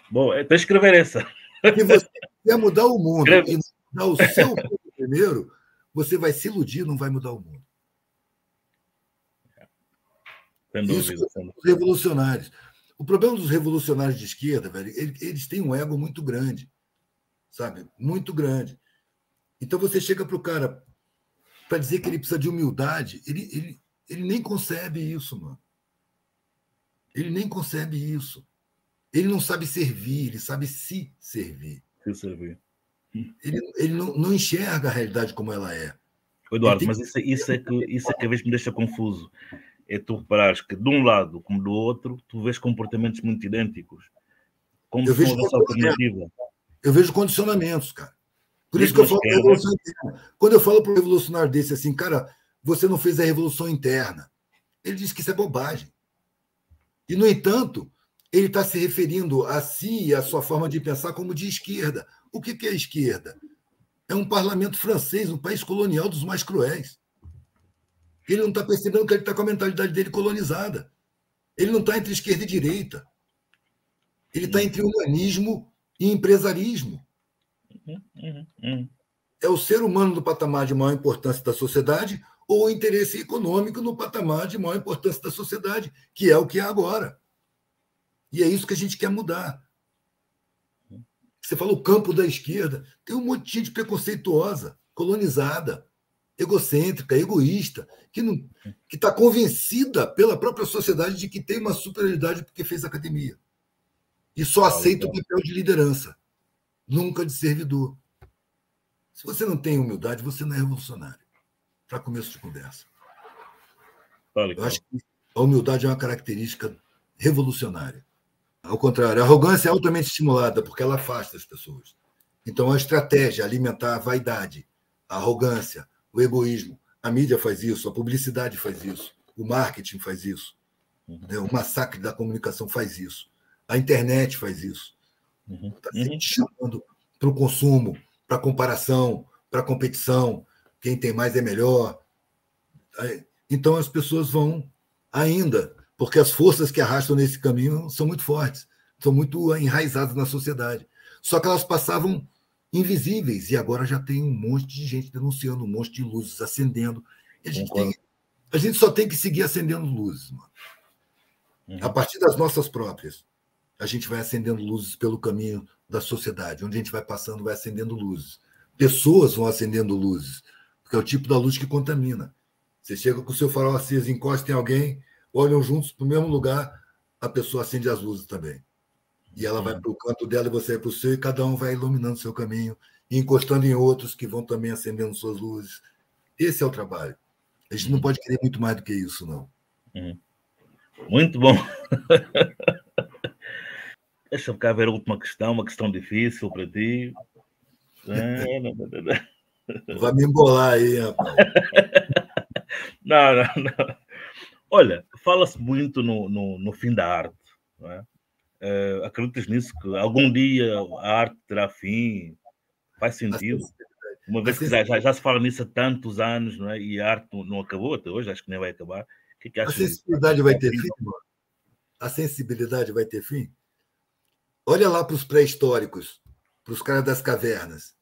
Bom, então escrever essa. Se você quer mudar o mundo e mudar o seu mundo primeiro, você vai se iludir, não vai mudar o mundo. Isso são os revolucionários. O problema dos revolucionários de esquerda, velho, eles têm um ego muito grande, sabe? Muito grande. Então você chega para o cara para dizer que ele precisa de humildade, ele nem concebe isso, mano. Ele nem concebe isso. Ele não sabe servir, ele sabe se servir. Se servir. Ele não enxerga a realidade como ela é. Eduardo, mas isso é que às vezes me deixa confuso. É tu reparares que de um lado como do outro, tu vês comportamentos muito idênticos. Como se não houvesse alternativa. Eu vejo condicionamentos, cara. Por isso que eu falo para revolução interna. Quando eu falo para o revolucionário desse assim, cara, você não fez a revolução interna. Ele diz que isso é bobagem. E, no entanto, ele está se referindo a si e a sua forma de pensar como de esquerda. O que é esquerda? É um parlamento francês, um país colonial dos mais cruéis. Ele não está percebendo que ele está com a mentalidade dele colonizada. Ele não está entre esquerda e direita. Ele está entre humanismo e empresarismo. É o ser humano no patamar de maior importância da sociedade ou o interesse econômico no patamar de maior importância da sociedade, que é o que é agora. E é isso que a gente quer mudar. Você fala o campo da esquerda, tem um monte de gente preconceituosa, colonizada, egocêntrica, egoísta, que está convencida pela própria sociedade de que tem uma superioridade porque fez academia. E só aceita o papel de liderança, nunca de servidor. Se você não tem humildade, você não é revolucionário. Para começo de conversa. Eu acho que a humildade é uma característica revolucionária. Ao contrário, a arrogância é altamente estimulada porque ela afasta as pessoas. Então, a estratégia é alimentar a vaidade, a arrogância, o egoísmo. A mídia faz isso, a publicidade faz isso, o marketing faz isso, o massacre da comunicação faz isso, a internet faz isso. Está sempre chamando para o consumo, para a comparação, para a competição. Quem tem mais é melhor. Então, as pessoas vão ainda porque as forças que arrastam nesse caminho são muito fortes, são muito enraizadas na sociedade. Só que elas passavam invisíveis, e agora já tem um monte de gente denunciando, um monte de luzes acendendo. E a gente só tem que seguir acendendo luzes, mano. A partir das nossas próprias. A gente vai acendendo luzes pelo caminho da sociedade. Onde a gente vai passando, vai acendendo luzes. Pessoas vão acendendo luzes, porque é o tipo da luz que contamina. Você chega com o seu farol aceso, encosta em alguém, olham juntos para o mesmo lugar, a pessoa acende as luzes também. E ela vai para o canto dela e você vai para o seu, e cada um vai iluminando o seu caminho, e encostando em outros que vão também acendendo suas luzes. Esse é o trabalho. A gente não pode querer muito mais do que isso, não. Muito bom. Deixa eu cá ver a última questão, uma questão difícil para ti. Vai me embolar aí, rapaz. Não. Olha, fala-se muito no fim da arte, não é? Acreditas nisso? Que algum dia a arte terá fim? Faz sentido? Uma vez que já se fala nisso há tantos anos, não é? E a arte não acabou até hoje, acho que nem vai acabar. O que achas disso? A sensibilidade vai ter fim? A sensibilidade vai ter fim? Olha lá para os pré-históricos, para os caras das cavernas.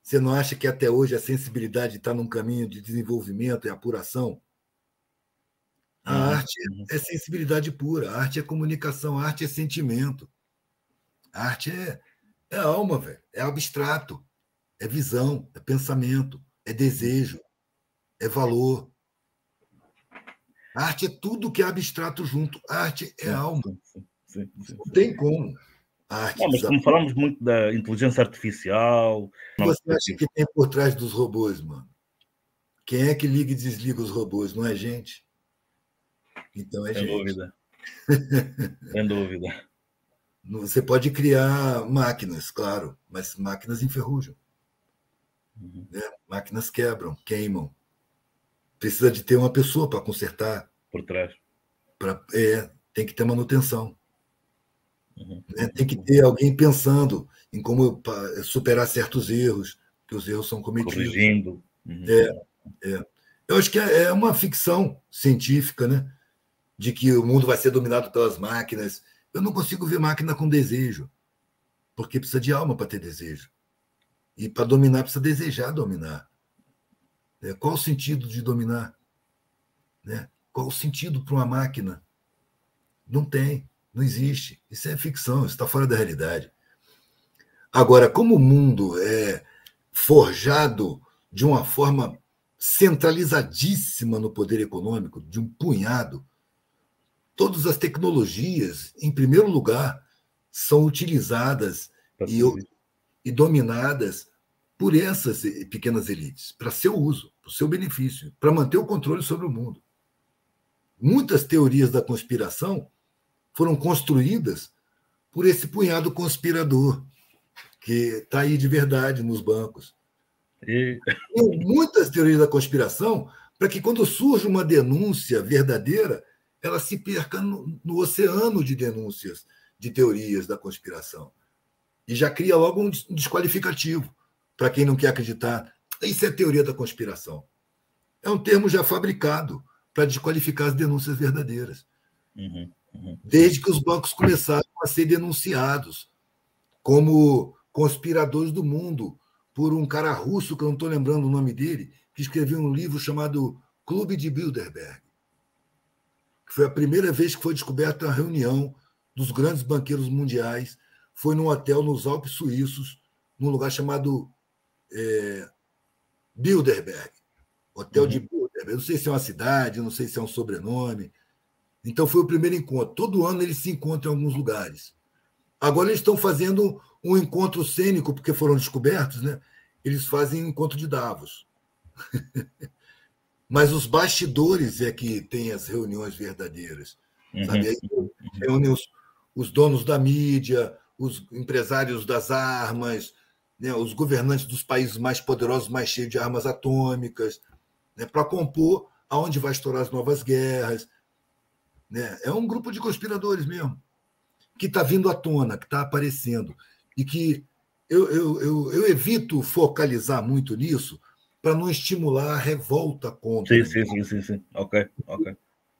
Você não acha que até hoje a sensibilidade está num caminho de desenvolvimento e apuração? A arte é sensibilidade pura, a arte é comunicação, a arte é sentimento. A arte é alma, velho. É abstrato, é visão, é pensamento, é desejo, é valor. A arte é tudo que é abstrato junto. A arte é alma. Sim. Não tem como. A arte mas como falamos muito da inteligência artificial... O que você acha que tem por trás dos robôs, mano? Quem é que liga e desliga os robôs? Não é gente? Então é gente. Sem dúvida. Você pode criar máquinas, claro, mas máquinas enferrujam. Né? Máquinas quebram, queimam. Precisa de ter uma pessoa para consertar. Por trás. Tem que ter manutenção. Né? Tem que ter alguém pensando em como superar certos erros, que os erros são cometidos. Corrigindo. Eu acho que é uma ficção científica, né? De que o mundo vai ser dominado pelas máquinas. Eu não consigo ver máquina com desejo, porque precisa de alma para ter desejo. E para dominar, precisa desejar dominar. Qual o sentido de dominar? Né? Qual o sentido para uma máquina? Não tem, não existe. Isso é ficção, isso está fora da realidade. Agora, como o mundo é forjado de uma forma centralizadíssima no poder econômico, de um punhado, todas as tecnologias, em primeiro lugar, são utilizadas e dominadas por essas pequenas elites, para seu uso, para o seu benefício, para manter o controle sobre o mundo. Muitas teorias da conspiração foram construídas por esse punhado conspirador, que está aí de verdade nos bancos. Tem muitas teorias da conspiração para que, quando surge uma denúncia verdadeira, ela se perca no oceano de denúncias de teorias da conspiração. E já cria logo um desqualificativo para quem não quer acreditar. Isso é teoria da conspiração. É um termo já fabricado para desqualificar as denúncias verdadeiras. Desde que os bancos começaram a ser denunciados como conspiradores do mundo por um cara russo, que eu não estou lembrando o nome dele, que escreveu um livro chamado Clube de Bilderberg. Foi a primeira vez que foi descoberta a reunião dos grandes banqueiros mundiais. Foi num hotel nos Alpes Suíços, num lugar chamado Bilderberg. Hotel de Bilderberg. Não sei se é uma cidade, não sei se é um sobrenome. Então foi o primeiro encontro. Todo ano eles se encontram em alguns lugares. Agora eles estão fazendo um encontro cênico, porque foram descobertos, né? Eles fazem um encontro de Davos. Mas os bastidores é que tem as reuniões verdadeiras. Sabe? Aí reúnem os donos da mídia, os empresários das armas, né? Os governantes dos países mais poderosos, mais cheios de armas atômicas, né? Para compor aonde vai estourar as novas guerras. Né? É um grupo de conspiradores mesmo, que está vindo à tona, que está aparecendo. E que eu evito focalizar muito nisso, para não estimular a revolta contra. Sim. Ok.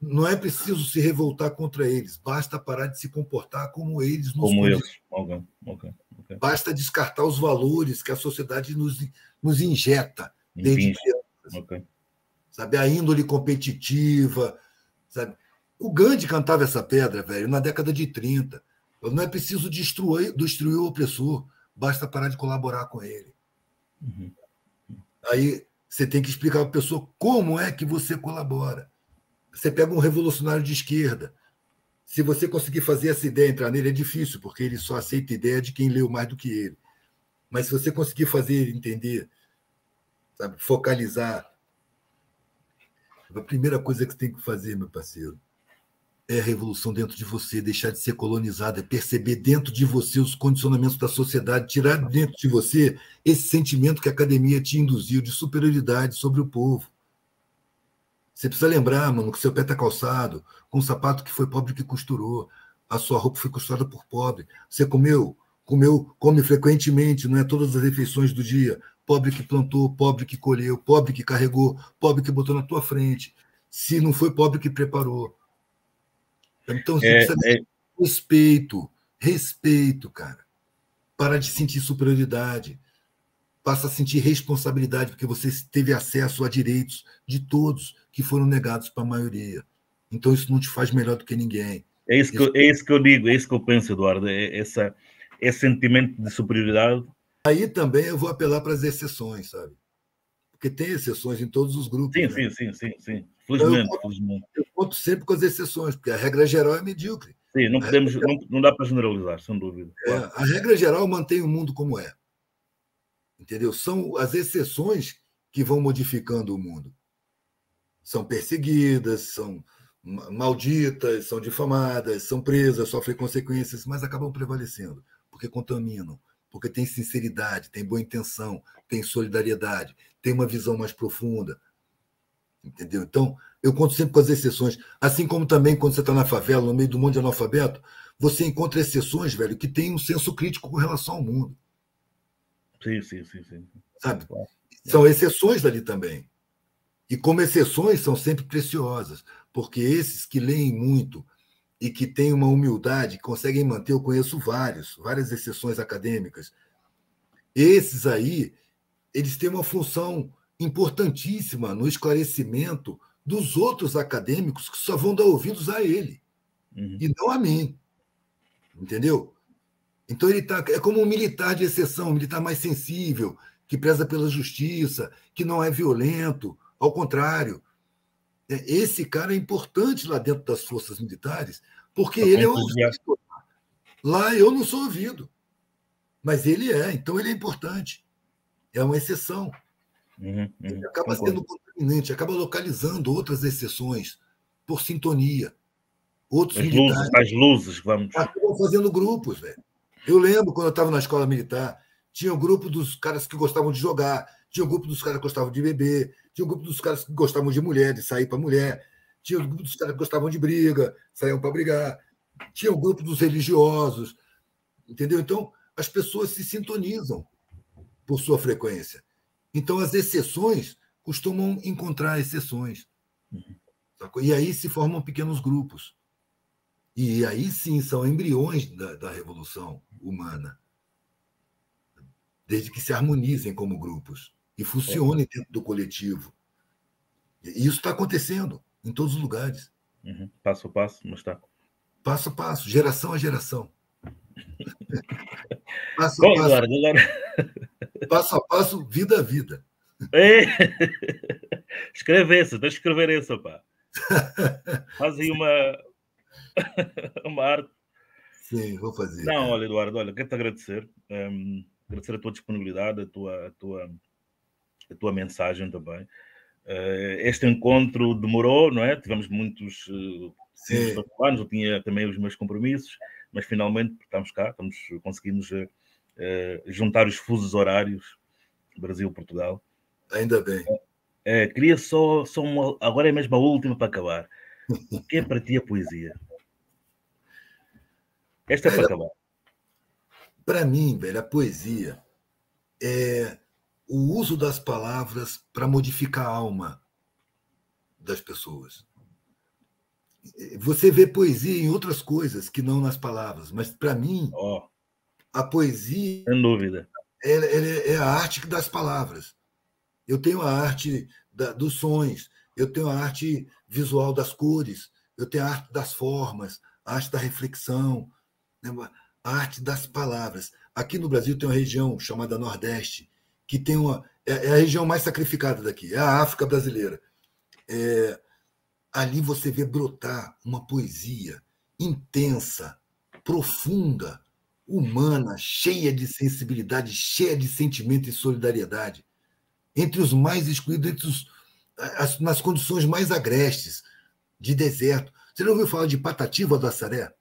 Não é preciso se revoltar contra eles, basta parar de se comportar como eles nos Como condicionam. eles. Ok. Basta descartar os valores que a sociedade nos injeta desde Impinge. crianças. Ok. Sabe? A índole competitiva. Sabe? O Gandhi cantava essa pedra, velho, na década de 30. Não é preciso destruir o opressor, basta parar de colaborar com ele. Uhum. Aí você tem que explicar para a pessoa como é que você colabora. Você pega um revolucionário de esquerda. Se você conseguir fazer essa ideia entrar nele, é difícil, porque ele só aceita ideia de quem leu mais do que ele. Mas se você conseguir fazer ele entender, sabe, focalizar, a primeira coisa que você tem que fazer, meu parceiro, é a revolução dentro de você, deixar de ser colonizado, é perceber dentro de você os condicionamentos da sociedade, tirar dentro de você esse sentimento que a academia te induziu de superioridade sobre o povo. Você precisa lembrar, mano, que seu pé está calçado, com um sapato que foi pobre que costurou, a sua roupa foi costurada por pobre. Você come frequentemente, não é todas as refeições do dia. Pobre que plantou, pobre que colheu, pobre que carregou, pobre que botou na tua frente. Se não foi pobre que preparou. Então você É, precisa é, de respeito, cara. Para de sentir superioridade. Passa a sentir responsabilidade, porque você teve acesso a direitos de todos que foram negados para a maioria. Então, isso não te faz melhor do que ninguém. é isso que eu digo, é isso que eu penso, Eduardo. Esse sentimento de superioridade. Aí também eu vou apelar para as exceções, sabe? Porque tem exceções em todos os grupos, né? Sim. Então, Felizmente. eu conto sempre com as exceções, porque a regra geral é medíocre. Sim, não podemos, não dá para generalizar, sem dúvida. Claro. A regra geral mantém o mundo como é. Entendeu? São as exceções que vão modificando o mundo. São perseguidas, são malditas, são difamadas, são presas, sofrem consequências, mas acabam prevalecendo, porque contaminam, porque tem sinceridade, tem boa intenção, tem solidariedade, tem uma visão mais profunda. Entendeu? Então, eu conto sempre com as exceções. Assim como também quando você está na favela, no meio do monte de analfabeto, você encontra exceções, velho, que têm um senso crítico com relação ao mundo. Sim. Sabe? Claro. São exceções dali também. E como exceções são sempre preciosas, porque esses que leem muito e que têm uma humildade, conseguem manter, eu conheço várias exceções acadêmicas. Esses aí, eles têm uma função importantíssima no esclarecimento dos outros acadêmicos que só vão dar ouvidos a ele, e não a mim. Entendeu? Então ele é como um militar de exceção, um militar mais sensível, que preza pela justiça, que não é violento, ao contrário. Esse cara é importante lá dentro das forças militares, porque ele é ouvido. Lá eu não sou ouvido, mas ele é, então ele é importante. É uma exceção. Ele acaba sendo contaminante, acaba localizando outras exceções por sintonia. Outros militares. As luzes, vamos. Acabam fazendo grupos, velho. Eu lembro quando eu estava na escola militar, tinha o grupo dos caras que gostavam de jogar, tinha o grupo dos caras que gostavam de beber, tinha o grupo dos caras que gostavam de mulher, de sair para mulher, tinha o grupo dos caras que gostavam de briga, saíam para brigar, tinha o grupo dos religiosos, entendeu? Então, as pessoas se sintonizam por sua frequência. Então, as exceções costumam encontrar exceções. E aí se formam pequenos grupos. E aí sim são embriões da revolução humana, desde que se harmonizem como grupos e funcionem dentro do coletivo. E isso está acontecendo em todos os lugares. Passo a passo, mas está. Passo a passo, geração a geração. Passo Bom, a passo, Eduardo, agora... passo a passo, vida a vida. Escreve essa, tens de escrever essa, pá. Faz aí uma arte. Sim, vou fazer. Não, cara. olha, Eduardo, olha, quero-te agradecer. Agradecer a tua disponibilidade, a tua mensagem também. Este encontro demorou, não é? Tivemos muitos planos, eu tinha também os meus compromissos, mas finalmente estamos cá, conseguimos juntar os fusos horários, Brasil-Portugal. Ainda bem. Queria só agora é mesmo a última para acabar. O que é para ti a poesia? Esta é para acabar. Para mim, velho, a poesia é o uso das palavras para modificar a alma das pessoas. Você vê poesia em outras coisas que não nas palavras, mas para mim, a poesia sem dúvida. É a arte das palavras. Eu tenho a arte dos sons, eu tenho a arte visual das cores, eu tenho a arte das formas, a arte da reflexão, né? A arte das palavras. Aqui no Brasil tem uma região chamada Nordeste, que tem é a região mais sacrificada daqui, é a África brasileira. Ali você vê brotar uma poesia intensa, profunda, humana, cheia de sensibilidade, cheia de sentimento e solidariedade, entre os mais excluídos, nas condições mais agrestes, de deserto. Você não ouviu falar de Patativa do Assaré?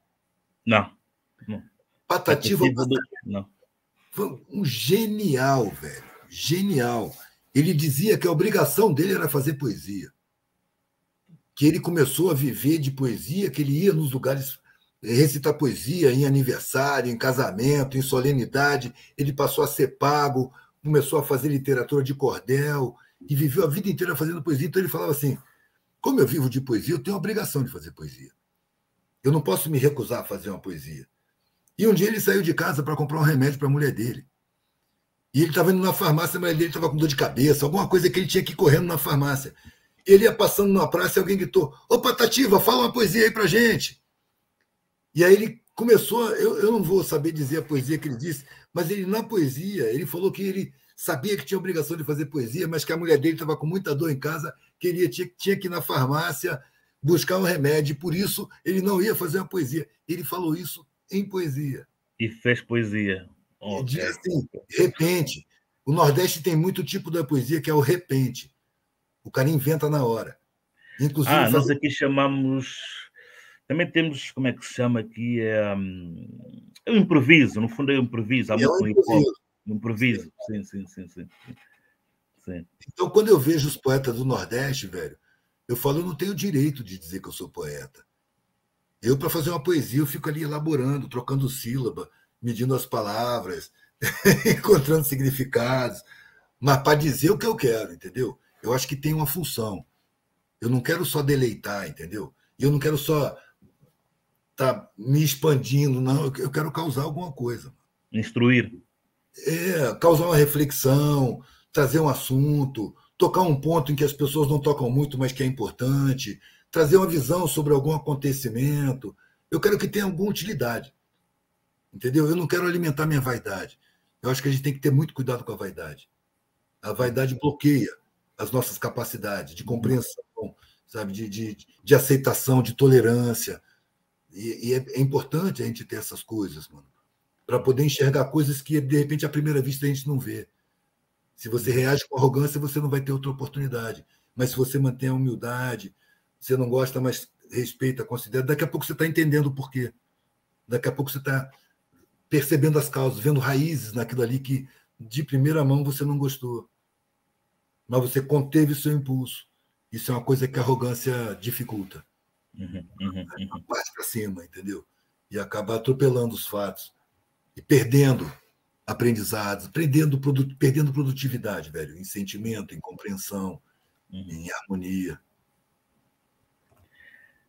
Não. Patativa do Assaré. Não. Foi um genial, velho. Genial. Ele dizia que a obrigação dele era fazer poesia. Que ele começou a viver de poesia, que ele ia nos lugares recitar poesia em aniversário, em casamento, em solenidade. Ele passou a ser pago, começou a fazer literatura de cordel e viveu a vida inteira fazendo poesia. Então ele falava assim: como eu vivo de poesia, eu tenho a obrigação de fazer poesia. Eu não posso me recusar a fazer uma poesia. E um dia ele saiu de casa para comprar um remédio para a mulher dele. E ele estava indo na farmácia, a mulher dele estava com dor de cabeça, alguma coisa que ele tinha que ir correndo na farmácia. Ele ia passando numa praça e alguém gritou: ô Patativa, fala uma poesia aí para gente. E aí ele começou, eu não vou saber dizer a poesia que ele disse, mas ele, na poesia, ele falou que ele sabia que tinha obrigação de fazer poesia, mas que a mulher dele estava com muita dor em casa, que ele tinha que ir na farmácia buscar um remédio, e por isso ele não ia fazer uma poesia. Ele falou isso em poesia. E fez poesia. Okay. Diz assim, repente. O Nordeste tem muito tipo da poesia que é o repente. O cara inventa na hora. Inclusive, nós aqui chamamos... Também temos, como é que se chama aqui? É o improviso, no fundo é o improviso. Há muito improviso. Sim. Então, quando eu vejo os poetas do Nordeste, velho, eu falo, eu não tenho direito de dizer que eu sou poeta. Eu, para fazer uma poesia, eu fico ali elaborando, trocando sílaba, medindo as palavras, encontrando significados, mas para dizer o que eu quero, entendeu? Eu acho que tem uma função. Eu não quero só deleitar, entendeu? E eu não quero só tá me expandindo, não. Eu quero causar alguma coisa. Instruir. Causar uma reflexão, trazer um assunto, tocar um ponto em que as pessoas não tocam muito, mas que é importante, trazer uma visão sobre algum acontecimento. Eu quero que tenha alguma utilidade. Entendeu? Eu não quero alimentar minha vaidade. Eu acho que a gente tem que ter muito cuidado com a vaidade. A vaidade bloqueia as nossas capacidades de compreensão, sabe, de aceitação, de tolerância. E é importante a gente ter essas coisas, mano, para poder enxergar coisas que, de repente, à primeira vista, a gente não vê. Se você reage com arrogância, você não vai ter outra oportunidade. Mas se você mantém a humildade, você não gosta, mas respeita, considera, daqui a pouco você está entendendo o porquê. Daqui a pouco você está percebendo as causas, vendo raízes naquilo ali que, de primeira mão, você não gostou. Mas você conteve o seu impulso. Isso é uma coisa que a arrogância dificulta. Parte para cima, entendeu? E acaba atropelando os fatos e perdendo aprendizados, perdendo produtividade, velho, em sentimento, em compreensão, em harmonia.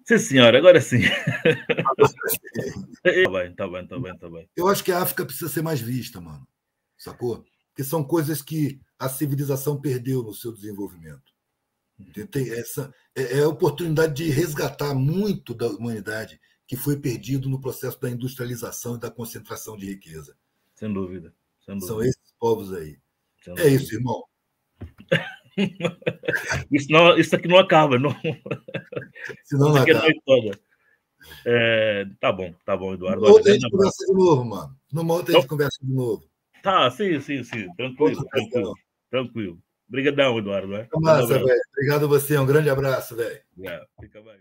Sim, senhora, agora sim. Tá bem. Eu acho que a África precisa ser mais vista, mano. Sacou? Porque são coisas que a civilização perdeu no seu desenvolvimento. Essa é a oportunidade de resgatar muito da humanidade que foi perdido no processo da industrialização e da concentração de riqueza. Sem dúvida. São esses povos aí. É isso, irmão. Isso aqui não acaba, não. Senão não acaba. Tá bom, Eduardo. Numa outra a gente conversa de novo, mano. Numa outra a gente conversa de novo. Tá, sim. Tranquilo. Obrigadão, Eduardo. Massa, velho. Obrigado a você. Um grande abraço, velho. Fica bem.